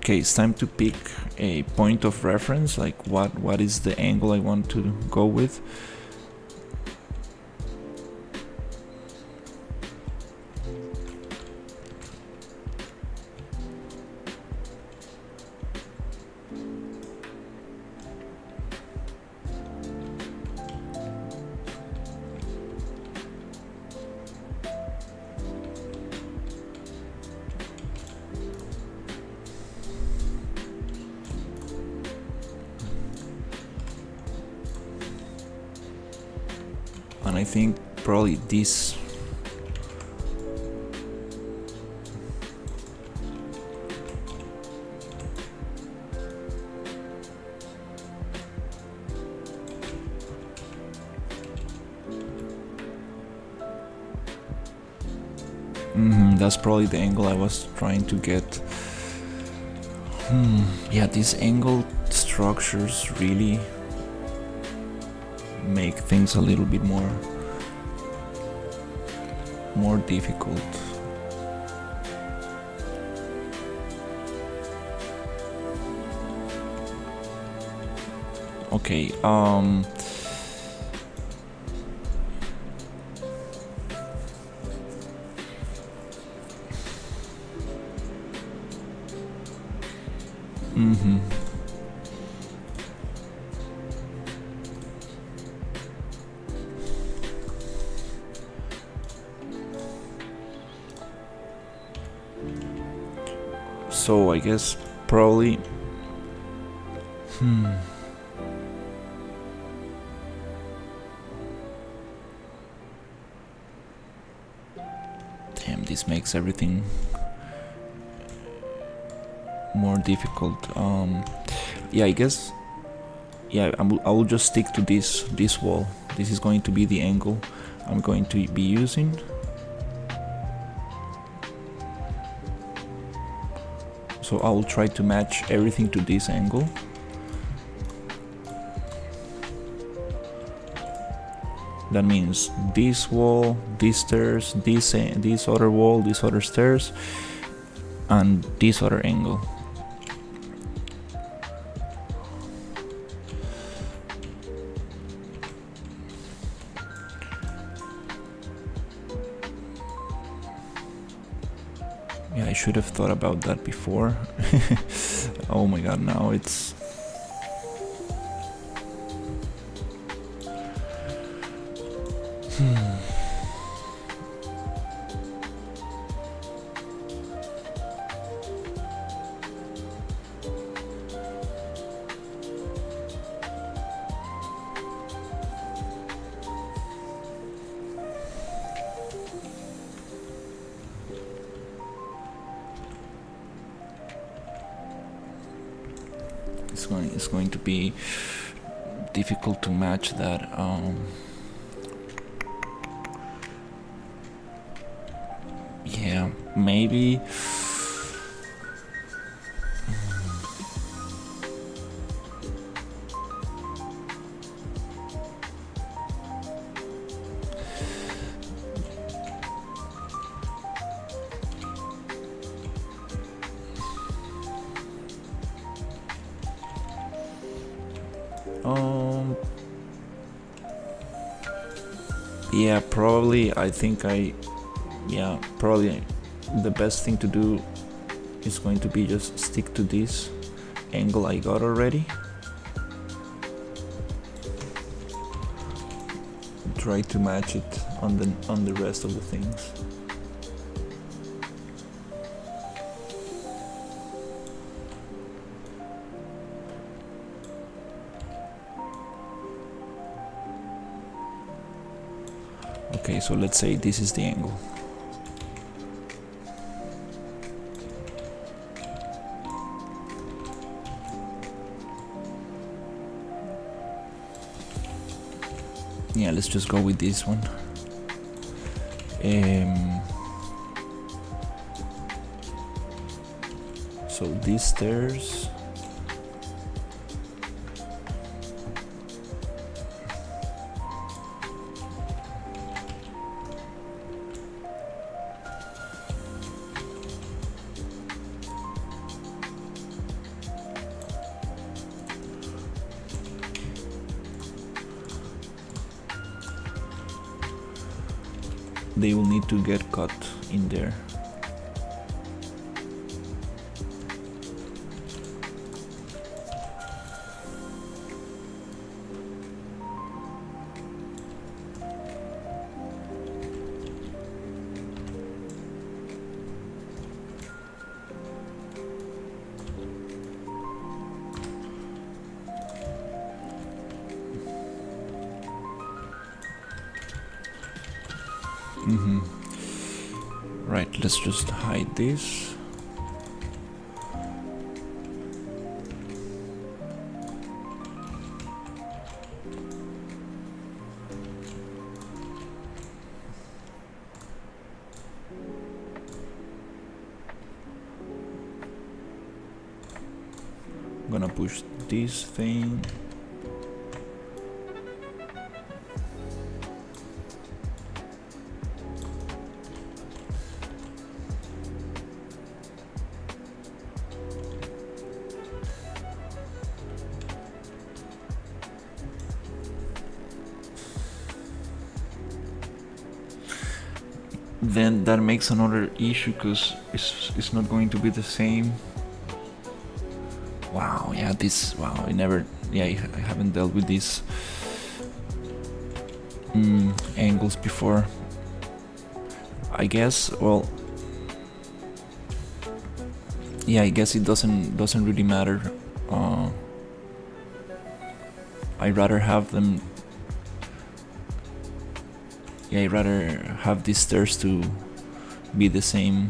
Okay, it's time to pick a point of reference, like what is the angle I want to go with. And I think probably this that's probably the angle I was trying to get. Yeah, these angled structures really make things a little bit more difficult. Okay, so I guess probably damn, this makes everything more difficult. Yeah, I guess, yeah, I will just stick to this wall. This is going to be the angle I'm going to be using. So I will try to match everything to this angle. That means this wall, these stairs, this other wall, this other stairs, and this other angle. Yeah, I should have thought about that before. Oh my god, now it's... It's going to be difficult to match that. Yeah, maybe. Yeah, probably. I think probably the best thing to do is going to be just stick to this angle I got already. Try to match it on the rest of the things. Okay, so let's say this is the angle. Yeah, let's just go with this one. So these stairs. they will need to get cut in there. Right, let's just hide this. I'm gonna push this thing. Then that makes another issue because it's not going to be the same. Wow, yeah, I haven't dealt with these angles before. I guess, well, yeah, I guess it doesn't really matter. I'd rather have them. Yeah, I'd rather have these stairs to be the same.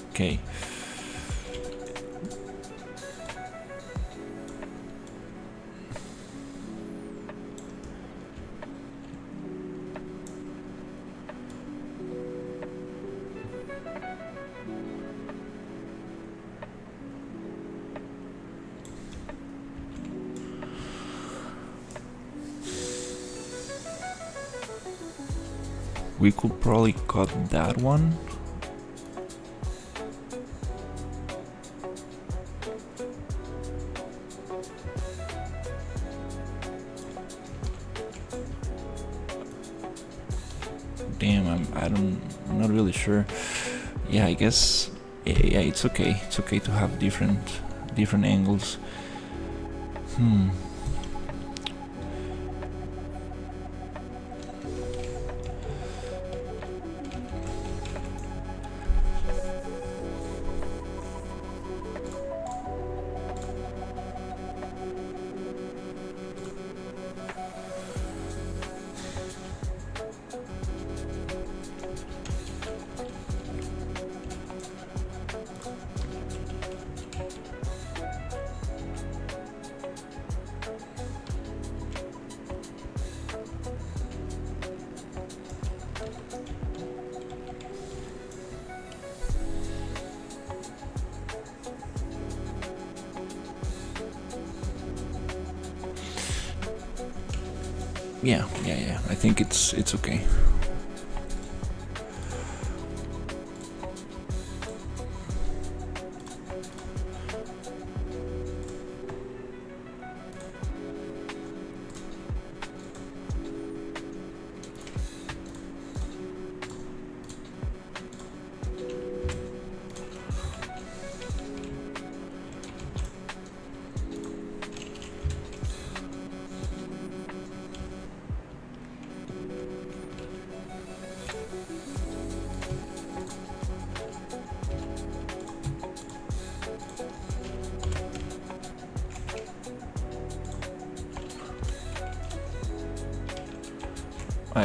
Okay. We could probably cut that one. Damn, I'm not really sure. Yeah, I guess, yeah, it's okay. It's okay to have different angles. Yeah. I think it's okay.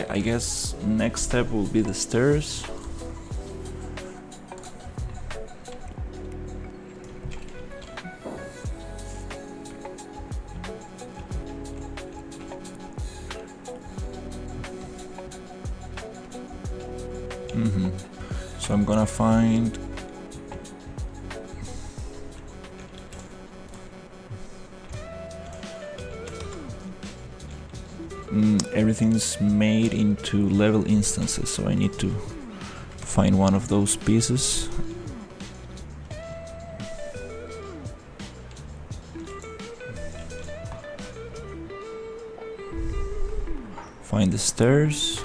I guess next step will be the stairs. So I'm gonna find everything's made into level instances, so I need to find one of those pieces. Find the stairs.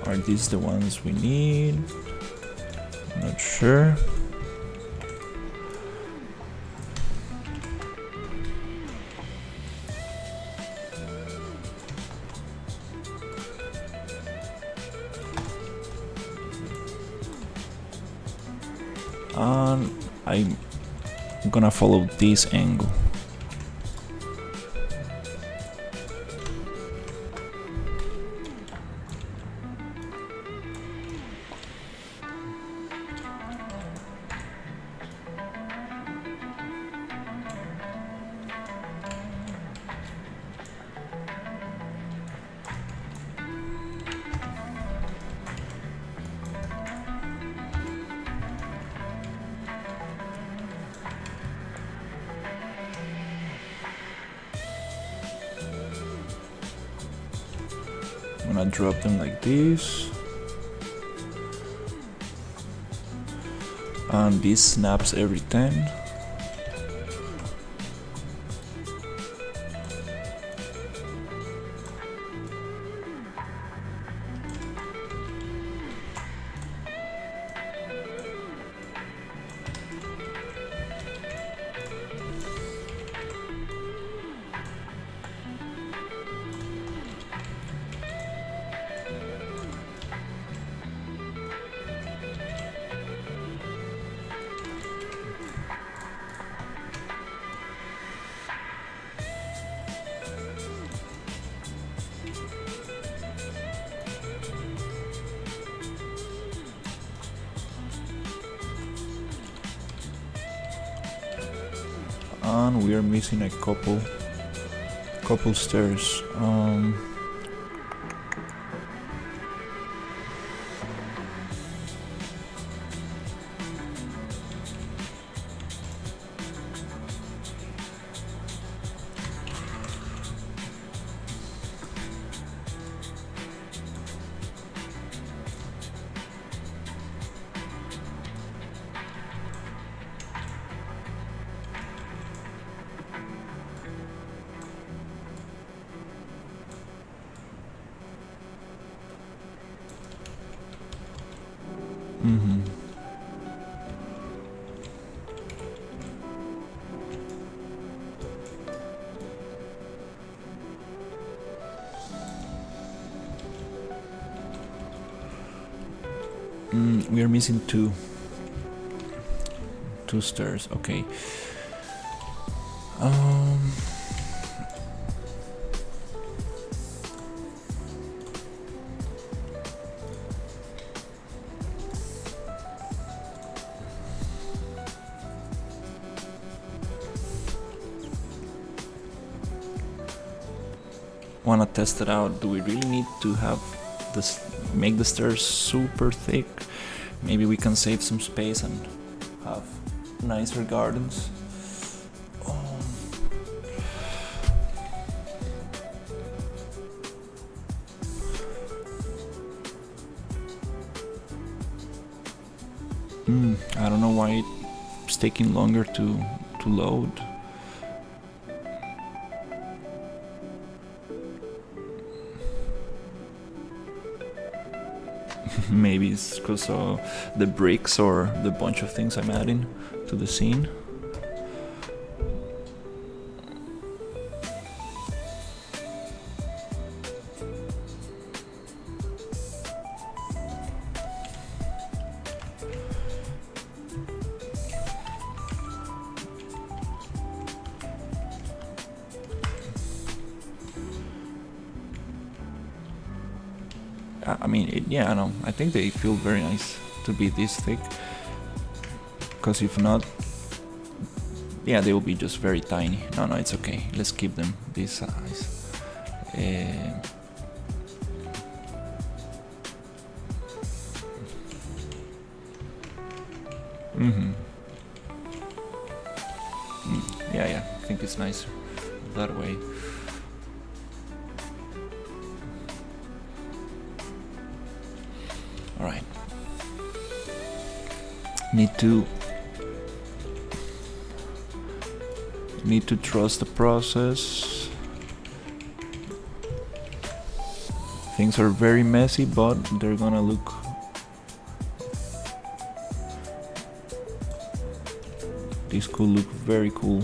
Are these the ones we need? Not sure. And I'm gonna follow this angle. I'm gonna drop them like this. And this snaps every 10. And we are missing a couple stairs. We are missing two stairs. Okay. Wanna test it out. Do we really need to have this, make the stairs super thick? Maybe we can save some space and have nicer gardens. I don't know why it's taking longer to load. Maybe it's because of the bricks or the bunch of things I'm adding to the scene. I mean, yeah, I know. I think they feel very nice to be this thick. Because if not, Yeah, they will be just very tiny. No, it's okay. Let's keep them this size. Yeah, I think it's nicer that way. All right. Need to trust the process. Things are very messy, but they're gonna look. This could look very cool.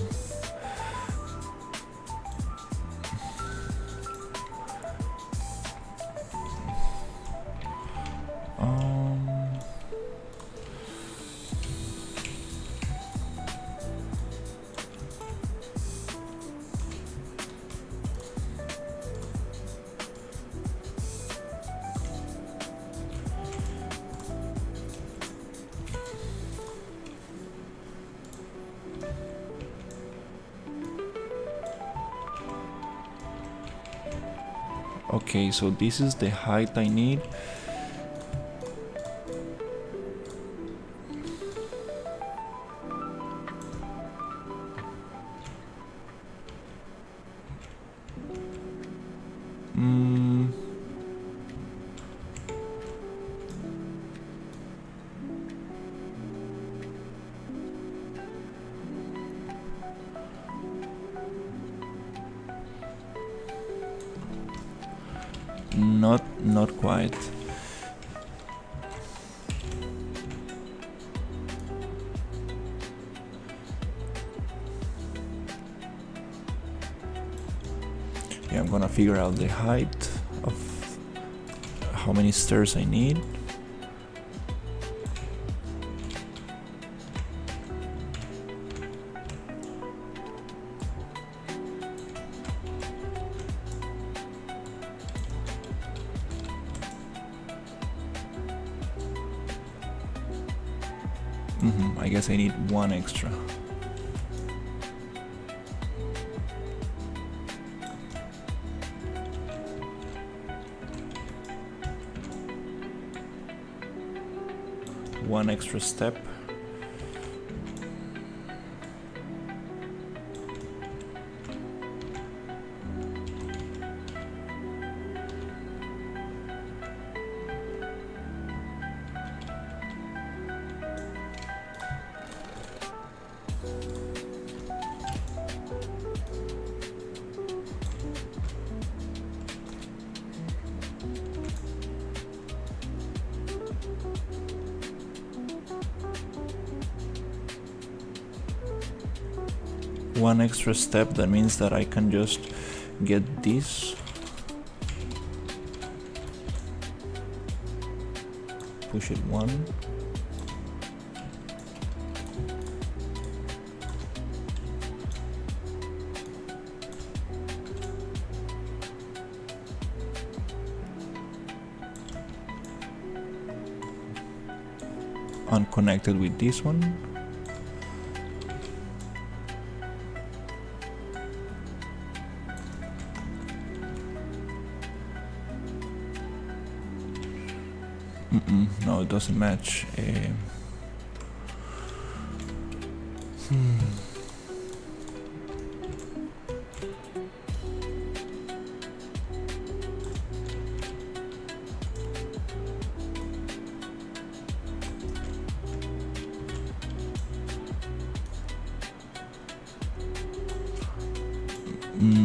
Okay, so this is the height I need. Not quite. Yeah, I'm gonna figure out the height of how many stairs I need. I guess I need one extra. One extra step. One extra step, that means that I can just get this, push it one, unconnected with this one. No, it doesn't match.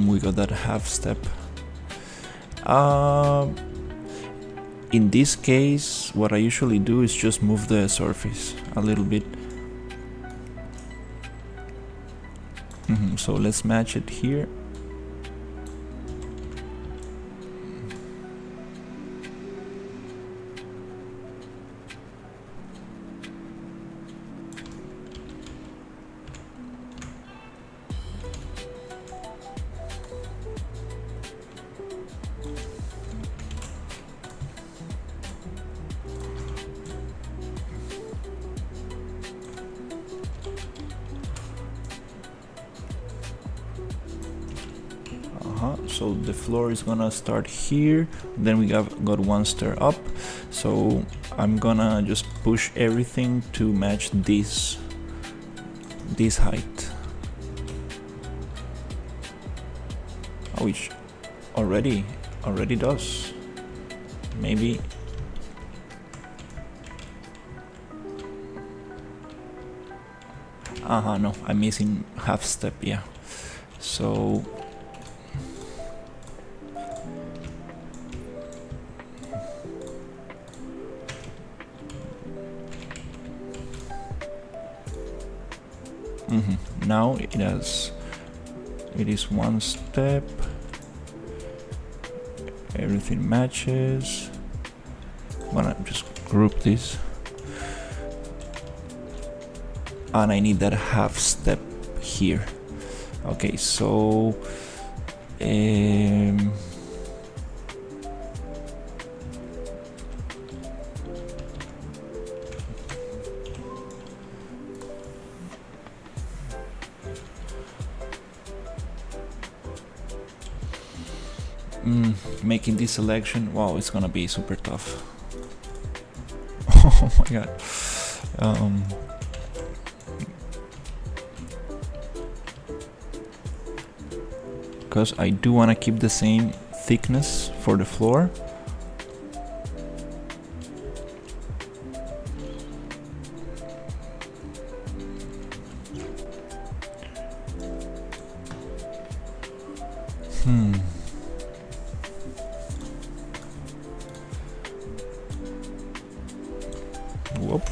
We got that half step. In this case, what I usually do is just move the surface a little bit. So let's match it here. So the floor is gonna start here, then we got one stair up, so I'm gonna just push everything to match this height, which already does. Maybe no, I'm missing half step, yeah. So now it is one step, everything matches. I'm gonna just group this, and I need that half step here. Okay, so making this selection, wow, it's gonna be super tough. Oh my god. Because I do want to keep the same thickness for the floor. Whoop.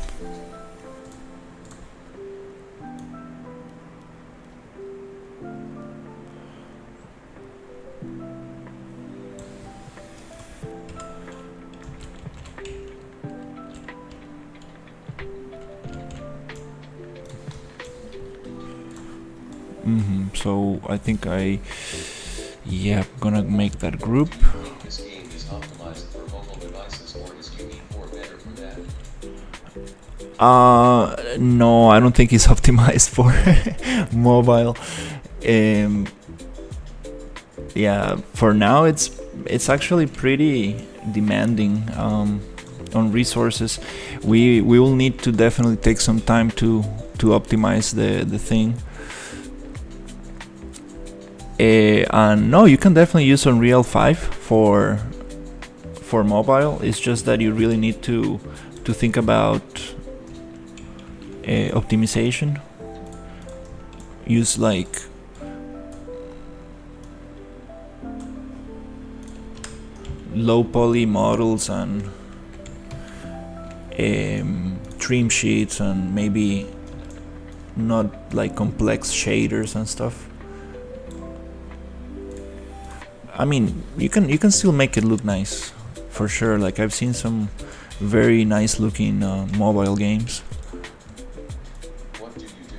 So I think I'm gonna make that group. This game is optimized for mobile devices, or is UE4 better for that? No, I don't think it's optimized for mobile. Yeah, for now it's actually pretty demanding on resources. We will need to definitely take some time to optimize the thing. And no, you can definitely use Unreal 5 for mobile. It's just that you really need to think about optimization. Use like low poly models and trim sheets, and maybe not like complex shaders and stuff. I mean, you can still make it look nice, for sure. Like I've seen some very nice looking mobile games. What do you do?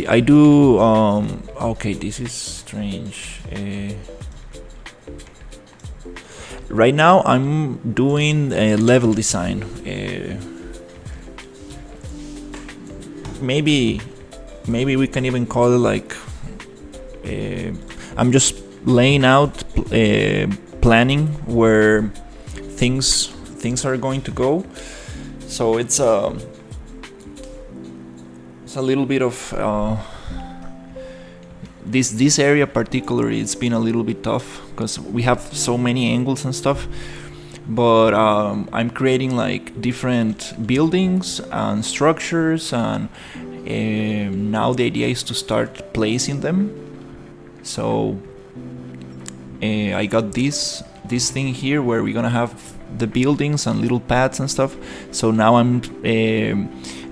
I do. Okay, this is strange. Right now I'm doing a level design. Maybe we can even call it like. I'm just laying out, planning where things are going to go. So it's a little bit of this area particularly. It's been a little bit tough because we have so many angles and stuff. But I'm creating like different buildings and structures, and now the idea is to start placing them. So I got this thing here where we're gonna have the buildings and little paths and stuff. So now I'm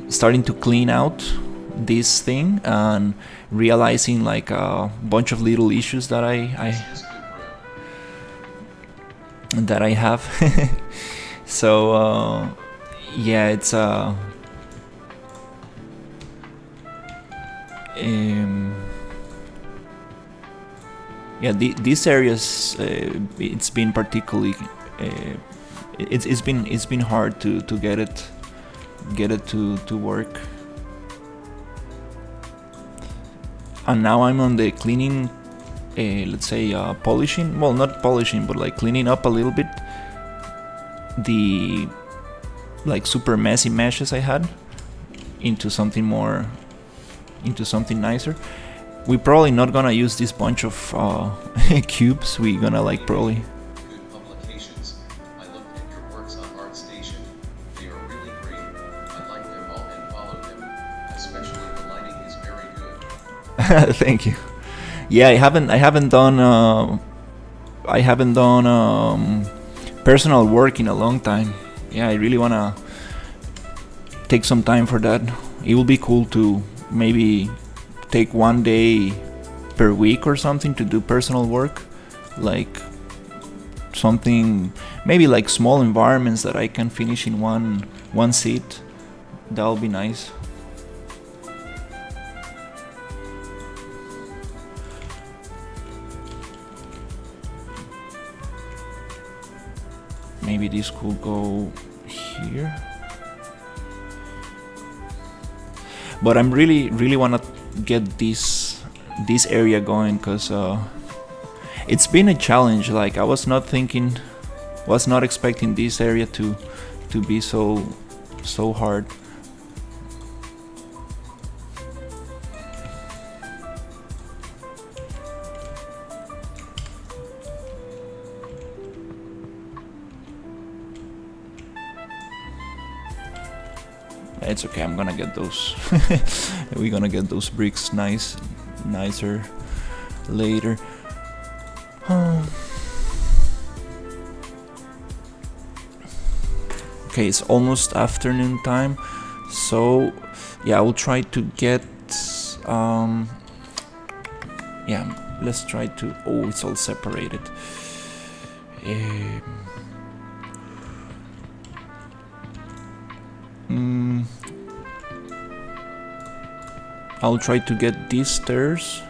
starting to clean out this thing and realizing like a bunch of little issues that I have. So yeah, it's yeah, these areas, it's been particularly it's been hard to get it to work. And now I'm on the cleaning let's say polishing, well, not polishing, but like cleaning up a little bit the like super messy meshes I had into something more, into something nicer. We're probably not gonna use this bunch of cubes. We're gonna like probably Good publications. I looked at your works on ArtStation. They are really great. I like them all and follow them. Especially the lighting is very good. thank you. Yeah, I haven't done personal work in a long time. Yeah, I really wanna take some time for that. It will be cool to maybe take one day per week or something to do personal work, like something maybe like small environments that I can finish in one sit. That'll be nice. Maybe this could go here. But I'm really wanna get this area going, because it's been a challenge. Like I was not expecting this area to be so hard. It's okay, I'm gonna get those. We're gonna get those bricks nicer later. Okay, it's almost afternoon time, so yeah, I will try to get yeah, let's try to, oh, it's all separated. I'll try to get these stairs,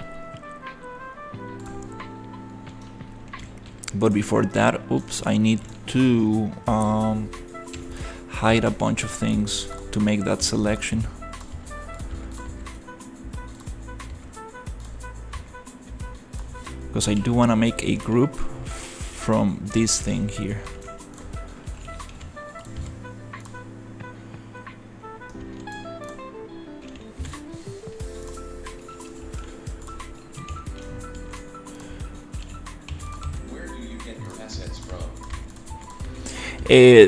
but before that, oops, I need to hide a bunch of things to make that selection. Because I do want to make a group from this thing here.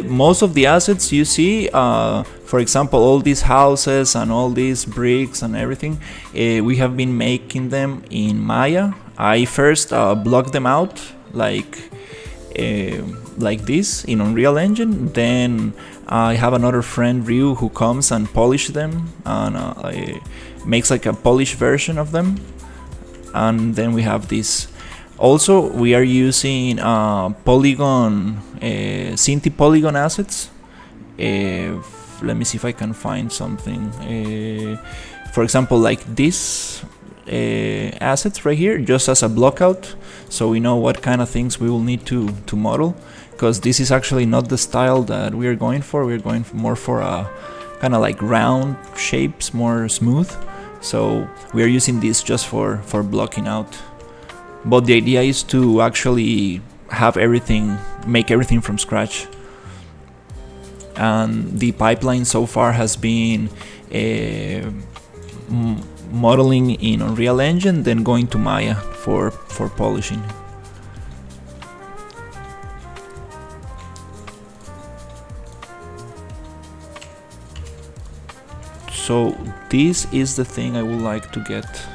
Most of the assets you see, for example, all these houses and all these bricks and everything, we have been making them in Maya. I first blocked them out like this in Unreal Engine. Then I have another friend, Ryu, who comes and polishes them and makes like a polished version of them. And then we have this. Also, we are using polygon, Cinti polygon assets. Let me see if I can find something. For example, like this assets right here, just as a blockout, so we know what kind of things we will need to model. Because this is actually not the style that we are going for. We're going more for a kind of like round shapes, more smooth. So we are using this just for blocking out. But the idea is to actually have everything, make everything from scratch. And the pipeline so far has been modeling in Unreal Engine, then going to Maya for polishing. So this is the thing I would like to get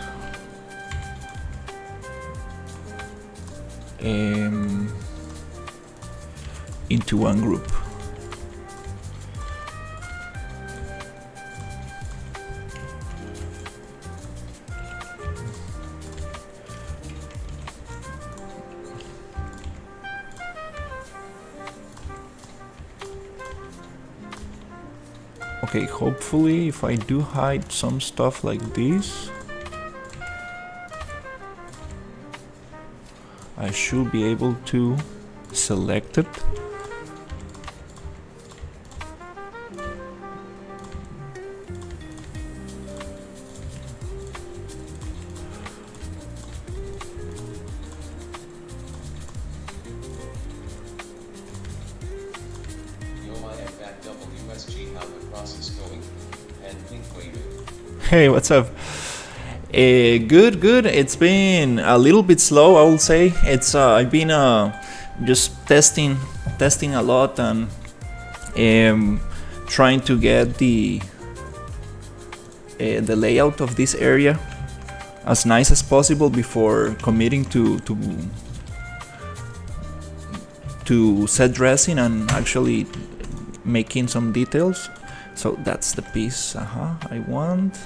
into one group. Okay, hopefully if I do hide some stuff like this, I should be able to select it. USG, how the process going? And pink waving. Hey, what's up? Good, good. It's been a little bit slow, I will say. It's I've been just testing a lot and trying to get the layout of this area as nice as possible before committing to set dressing and actually making some details. So that's the piece I want.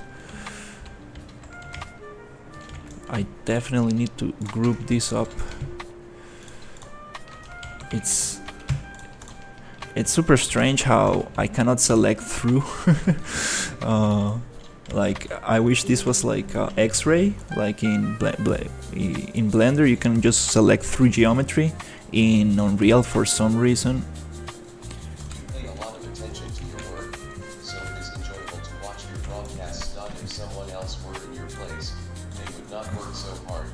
I definitely need to group this up. It's super strange how I cannot select through. Like I wish this was like X-ray, like in Blender you can just select through geometry. In Unreal, for some reason, You pay a lot of attention to your work, so it is enjoyable to watch your broadcasts. Not if someone else were in your place, they would not work so hard.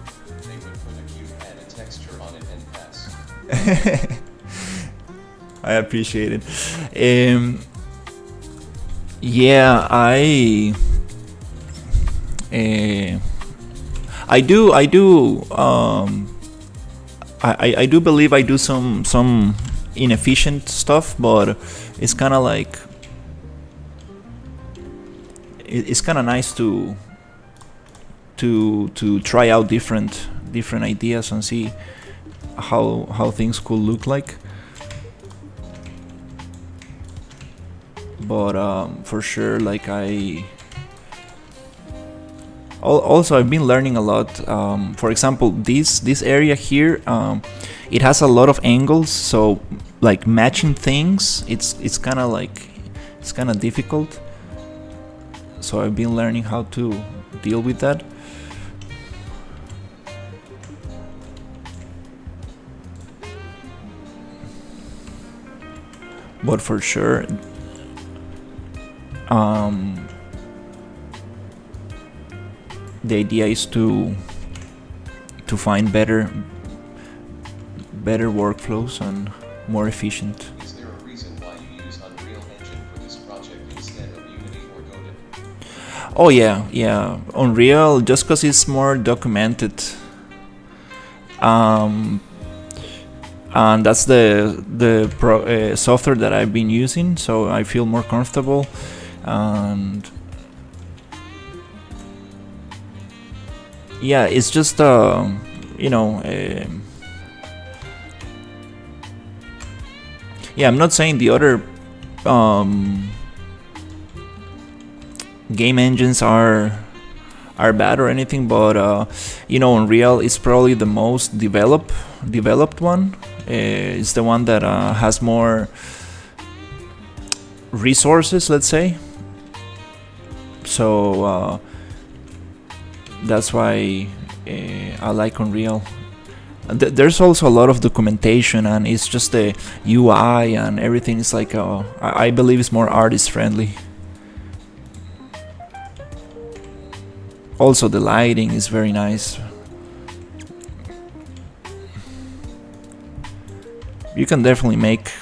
They would put a cube and a texture on it and pass. I appreciate it. Yeah, I do. I do believe I do some inefficient stuff, but it's kind of like it's kind of nice to try out different ideas and see how things could look like. But for sure, like also I've been learning a lot. For example, this area here, it has a lot of angles, so like matching things, it's kind of difficult. So I've been learning how to deal with that. But for sure, the idea is to find better workflows and more efficient. Is there a reason why you use Unreal Engine for this project instead of Unity or Godot? Oh yeah, Unreal, just because it's more documented. And that's the software that I've been using, so I feel more comfortable. And yeah, it's just yeah, I'm not saying the other game engines are bad or anything, but Unreal is probably the most developed one. It's the one that has more resources, let's say. So that's why I like Unreal. There's also a lot of documentation, and it's just the UI and everything is like I believe it's more artist friendly. Also the lighting is very nice. You can definitely make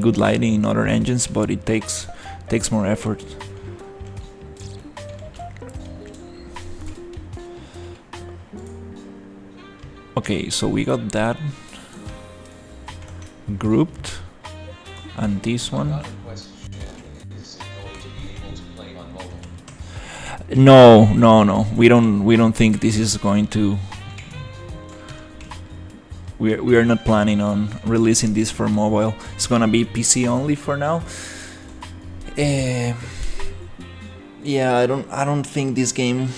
good lighting in other engines, but it takes more effort. Okay, so we got that grouped, and this one. Another question, is it going to be able to play on mobile? No. We don't think this is going to. We are not planning on releasing this for mobile. It's gonna be PC only for now. Yeah, I don't think this game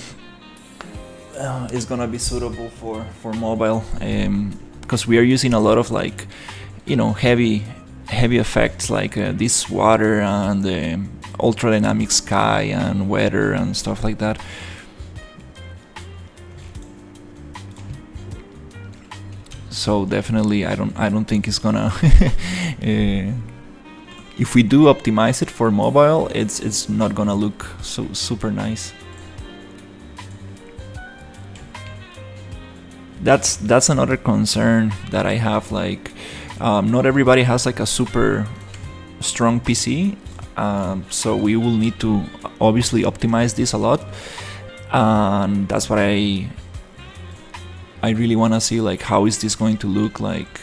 is gonna be suitable for mobile, because we are using a lot of like, heavy effects like this water and the ultra dynamic sky and weather and stuff like that. So definitely I don't think it's gonna if we do optimize it for mobile, it's not gonna look so super nice. That's another concern that I have, like not everybody has like a super strong PC, So we will need to obviously optimize this a lot, and that's what I really want to see, like how is this going to look like.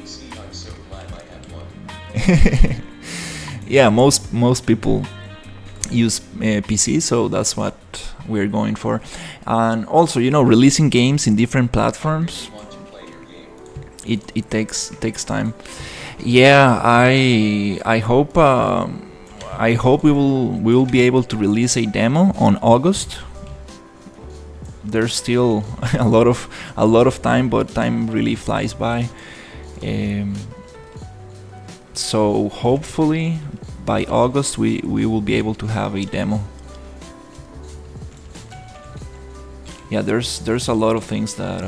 PC, I'm so glad I have one. Yeah, most people use PC, so that's what we're going for. And also, releasing games in different platforms, Want to play your game? it takes time. Yeah, I hope we will be able to release a demo on August. There's still a lot of time, but time really flies by. Um, so hopefully by August we will be able to have a demo. Yeah, there's a lot of things that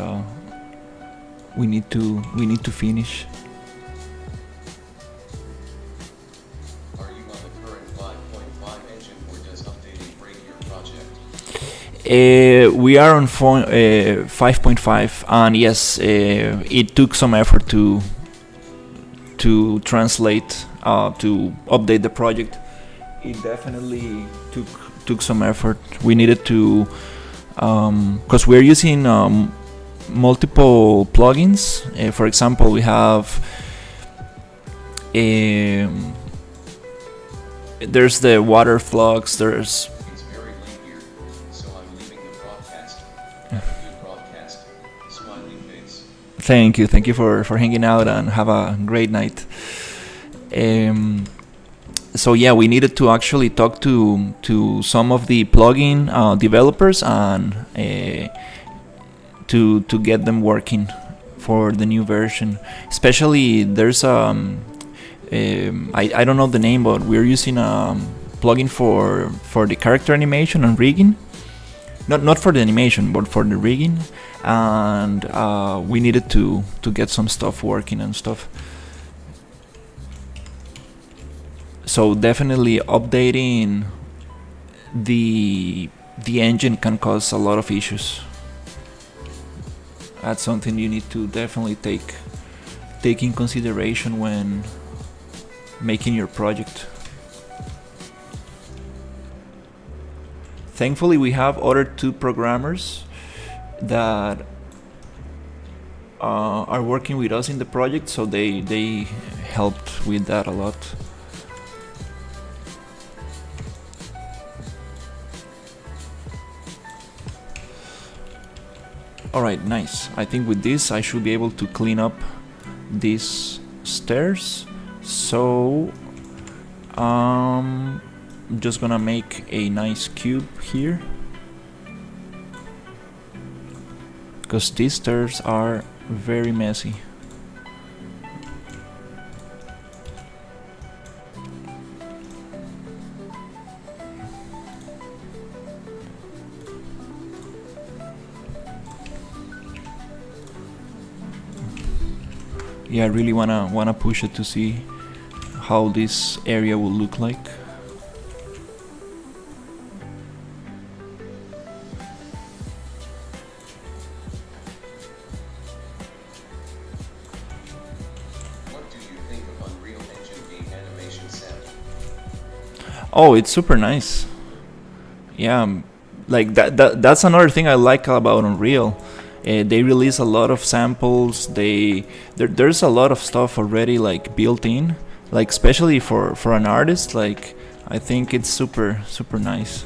we need to finish. Are you on the current 5.5 engine or does updating break your project? We are on 5.5, and yes, it took some effort to translate, to update the project. It definitely took some effort. We needed to, because we're using multiple plugins. For example, we have there's the water flux. There's It's very late here, so I'm leaving the broadcast. Have a good broadcast. Smiley face. Thank you for hanging out, and have a great night. So yeah, we needed to actually talk to some of the plugin developers, and to get them working for the new version. Especially there's I don't know the name, but we're using a plugin for the character animation and rigging. Not for the animation, but for the rigging, and we needed to get some stuff working and stuff. So definitely updating the engine can cause a lot of issues. That's something you need to definitely take in consideration when making your project. Thankfully, we have other two programmers that are working with us in the project, so they helped with that a lot. Alright, nice. I think with this I should be able to clean up these stairs. So I'm just gonna make a nice cube here, because these stairs are very messy. Yeah, I really wanna push it to see how this area will look like. What do you think of Unreal Engine game animation sample? Oh, it's super nice. Yeah, like that's another thing I like about Unreal. They release a lot of samples. There's a lot of stuff already like built in, like especially for an artist. Like I think it's super nice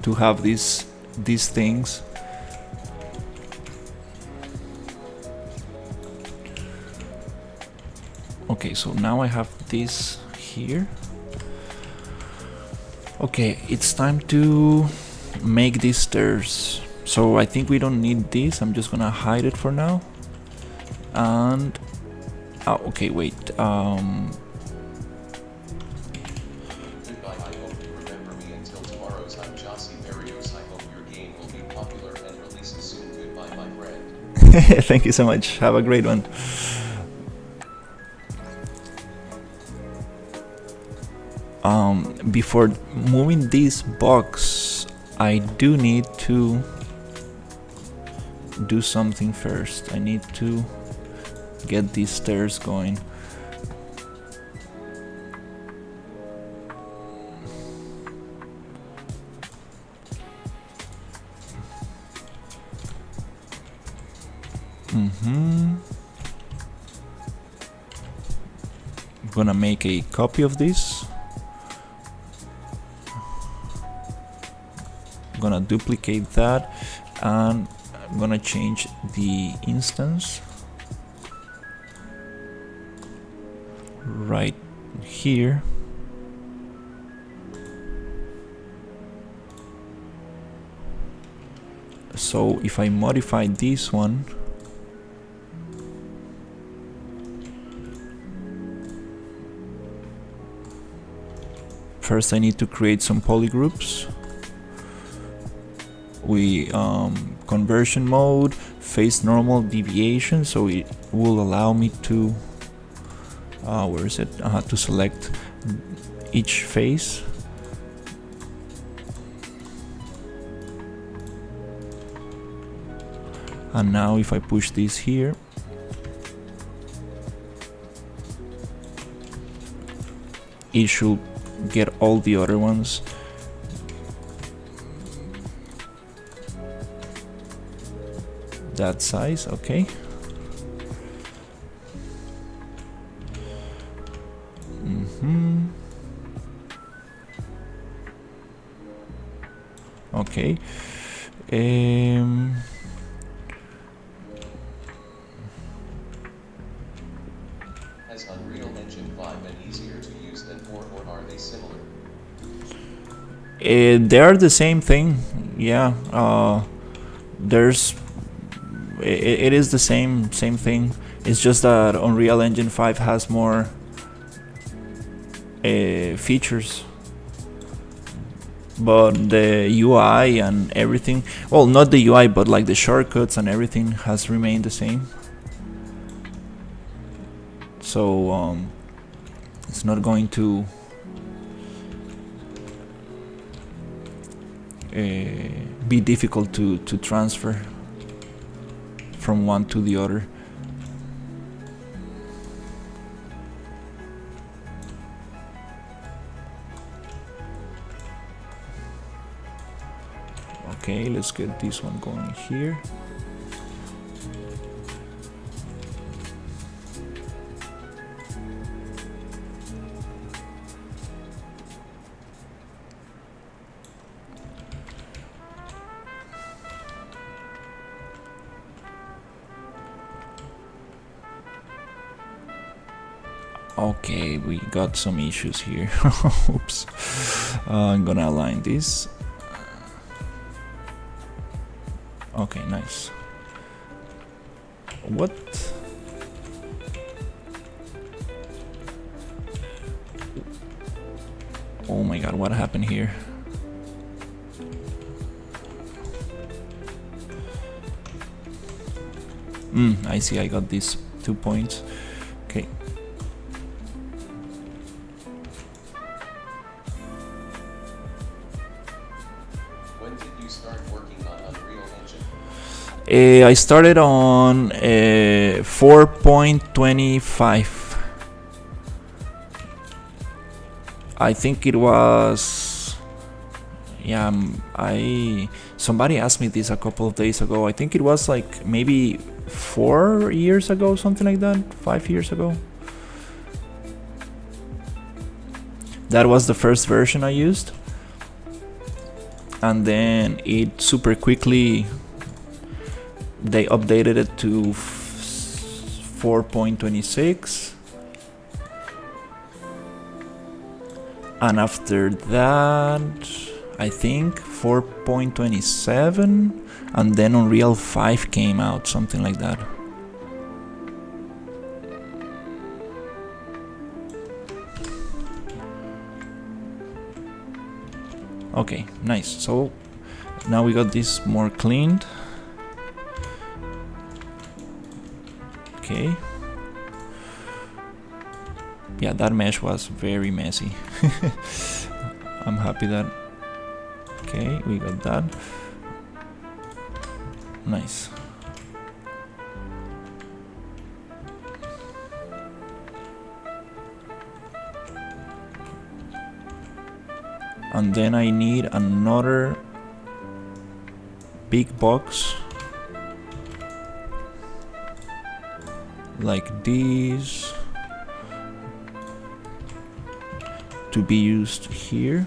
to have these things. Okay, so now I have this here. Okay, it's time to make these stairs. So I think we don't need this. I'm just gonna hide it for now. And okay, wait. Goodbye, I hope you remember me until tomorrow's. I'm Jossie Barrios. I hope your game will be popular and releases soon. Goodbye, my friend. Thank you so much. Have a great one. Before moving this box, I do need to do something first. I need to get these stairs going. I'm gonna make a copy of this. I'm gonna duplicate that, and I'm gonna change the instance right here. So if I modify this one, first I need to create some polygroups. We conversion mode, face normal deviation, so it will allow me to where is it? To select each face. And now if I push this here, it should get all the other ones. That size, okay. Okay. Has Unreal Engine 5 been easier to use than 4, or are they similar? They are the same thing, yeah. It is the same thing. It's just that Unreal Engine 5 has more features, but the UI and everything, well, not the UI, but like the shortcuts and everything has remained the same. So it's not going to be difficult to transfer from one to the other. Okay, let's get this one going here. Okay, we got some issues here. Oops. I'm gonna align this. Okay, nice. What? Oh my god, what happened here? I see, I got these 2 points. Okay. When did you start working on Unreal Engine? I started on 4.25. I think it was, yeah, somebody asked me this a couple of days ago. I think it was like maybe 4 years ago, something like that, 5 years ago. That was the first version I used, and then it super quickly, they updated it to 4.26. And after that, I think 4.27, and then Unreal 5 came out, something like that. Okay, nice. So now we got this more cleaned. Okay. Yeah, that mesh was very messy. I'm happy that... Okay, we got that. Nice. and then I need another big box like this to be used here.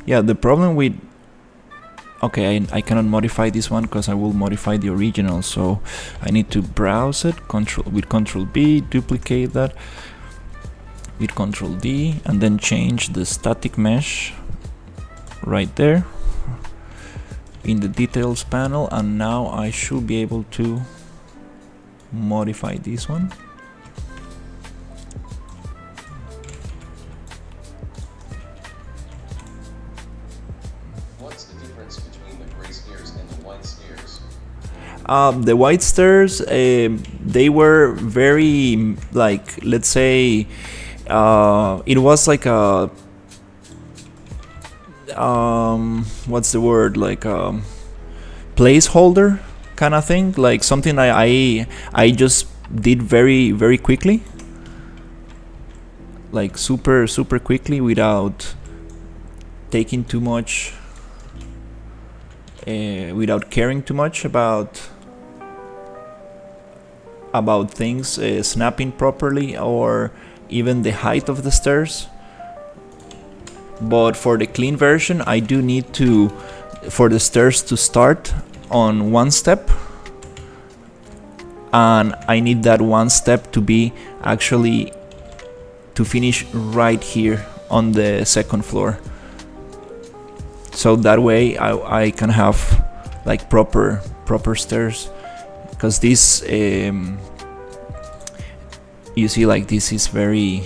Yeah, the problem with... Okay, I cannot modify this one because I will modify the original, so I need to browse it with Control B, duplicate that with Control D, and then change the static mesh right there in the details panel, and now I should be able to modify this one. What's the difference between the gray stairs and the white stairs? The white stairs, they were very, like, let's say, it was like a, what's the word, like a placeholder kind of thing, like something I just did very quickly, like super quickly, without taking too much, without caring too much about things snapping properly, or even the height of the stairs. But for the clean version, I do need to, for the stairs to start on one step, and I need that one step to be actually to finish right here on the second floor, so that way I can have like proper stairs. Because this, you see, like, this is very,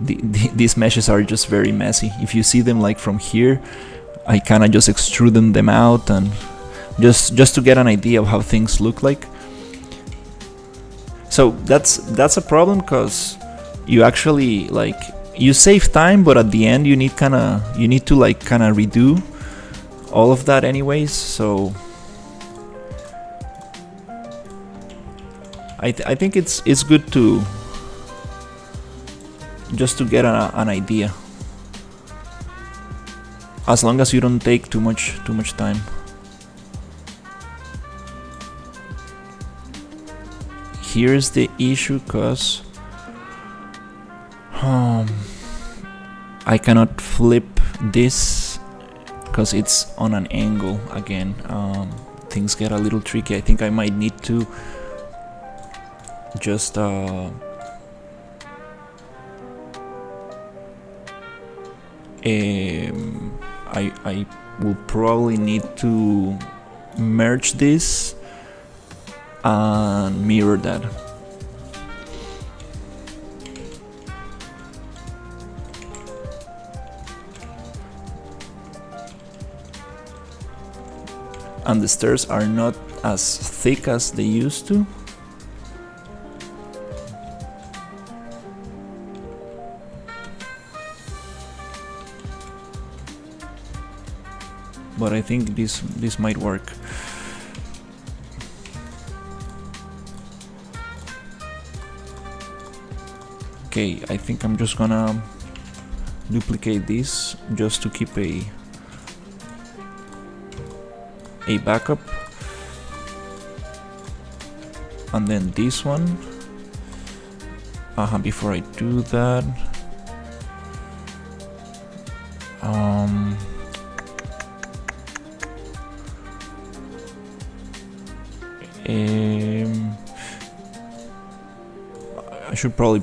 these meshes are just very messy. If you see them like from here, I kind of just extruded them out, and just to get an idea of how things look like. So that's a problem, because you actually, like, you save time, but at the end you need to like kind of redo all of that anyways. So I think it's good to just to get an idea, as long as you don't take too much time. Here's the issue, cause I cannot flip this because it's on an angle again. Things get a little tricky. I think I might need to just I will probably need to merge this and mirror that. And the stairs are not as thick as they used to. But I think this might work. Okay, I think I'm just gonna duplicate this just to keep a backup, and then this one. Before I do that, I should probably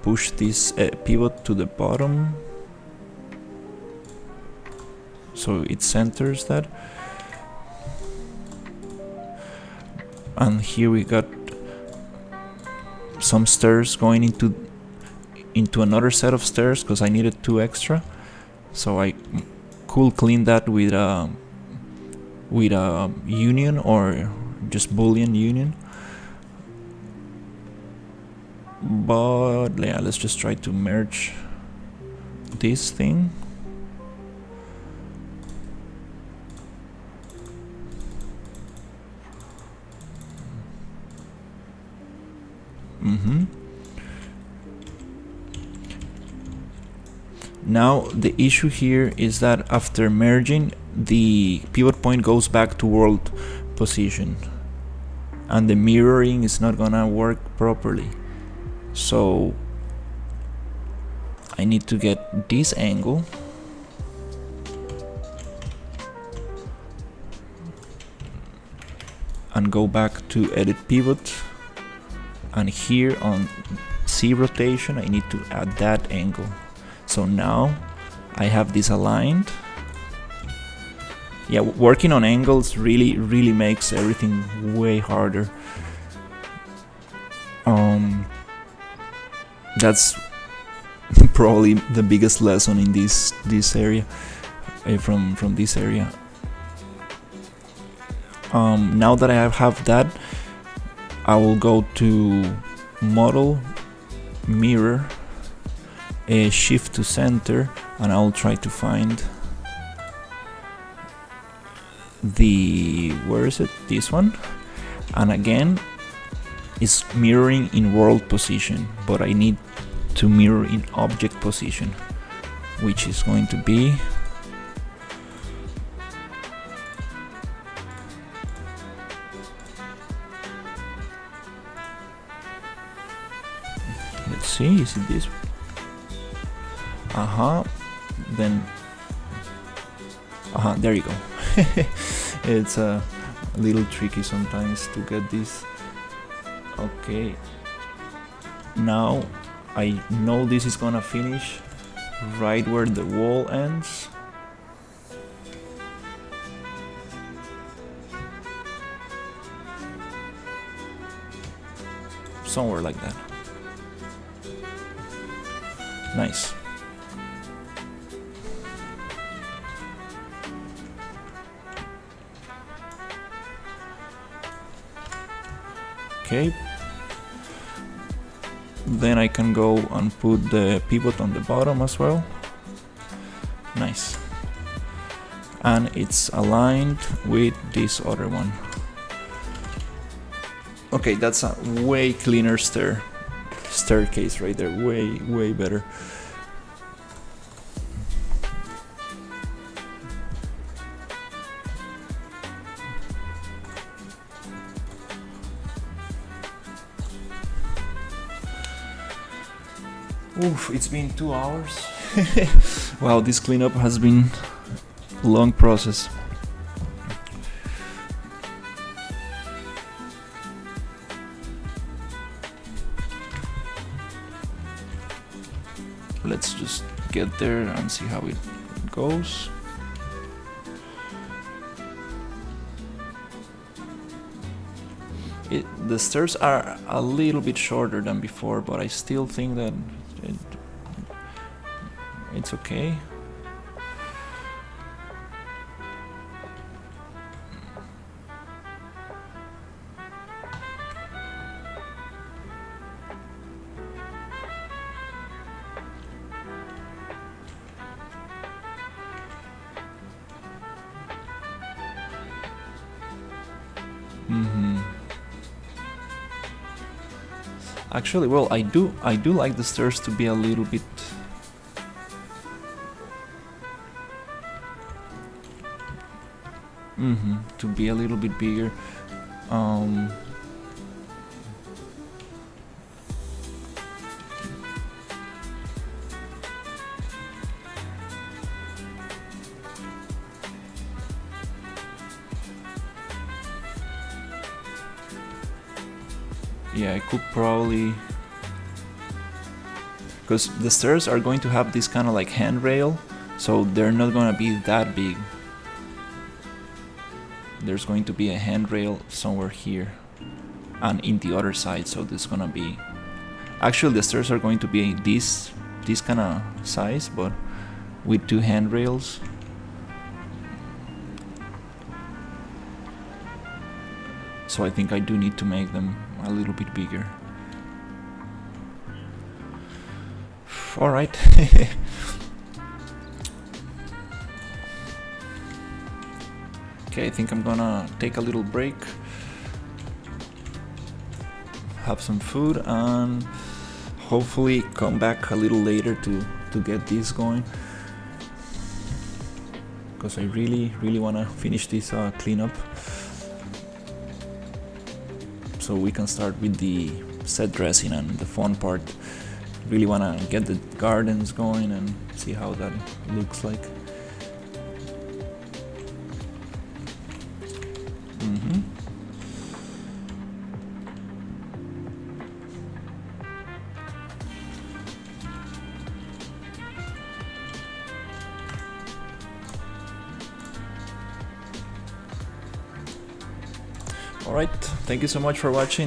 push this pivot to the bottom so it centers that. And here we got some stairs going into another set of stairs, because I needed 2 extra. So I could clean that with a union, or just Boolean union. but yeah, let's just try to merge this thing. Now the issue here is that after merging, the pivot point goes back to world position and the mirroring is not gonna work properly. So I need to get this angle and go back to edit pivot, and here on C rotation I need to add that angle. So now I have this aligned. Yeah, working on angles really makes everything way harder. That's probably the biggest lesson in this area, from this area. Now that I have that, I will go to model, mirror, shift to center, and I will try to find the, where is it? This one. And again, it's mirroring in world position, but I need to mirror in object position, which is going to be let's see, is it this? Then there you go. It's a little tricky sometimes to get this. Okay, now I know this is gonna finish right where the wall ends. Somewhere like that. Nice. Okay, then I can go and put the pivot on the bottom as well. Nice. And it's aligned with this other one. Okay, that's a way cleaner staircase right there, way better. Oof, it's been 2 hours. Wow, this cleanup has been a long process. Let's just get there and see how it goes. The stairs are a little bit shorter than before, but I still think that it's okay. Actually, well, I do like the stairs to be a little bit to be a little bit bigger. Yeah, I could probably, because the stairs are going to have this kind of like handrail, so they're not gonna be that big. There's going to be a handrail somewhere here and in the other side, so there's gonna be, actually the stairs are going to be this kind of size, but with 2 handrails. So I think I do need to make them a little bit bigger. All right. Okay, I think I'm gonna take a little break, have some food, and hopefully come back a little later to get this going, because I really want to finish this cleanup so we can start with the set dressing and the fun part. Really want to get the gardens going and see how that looks like. Alright, thank you so much for watching.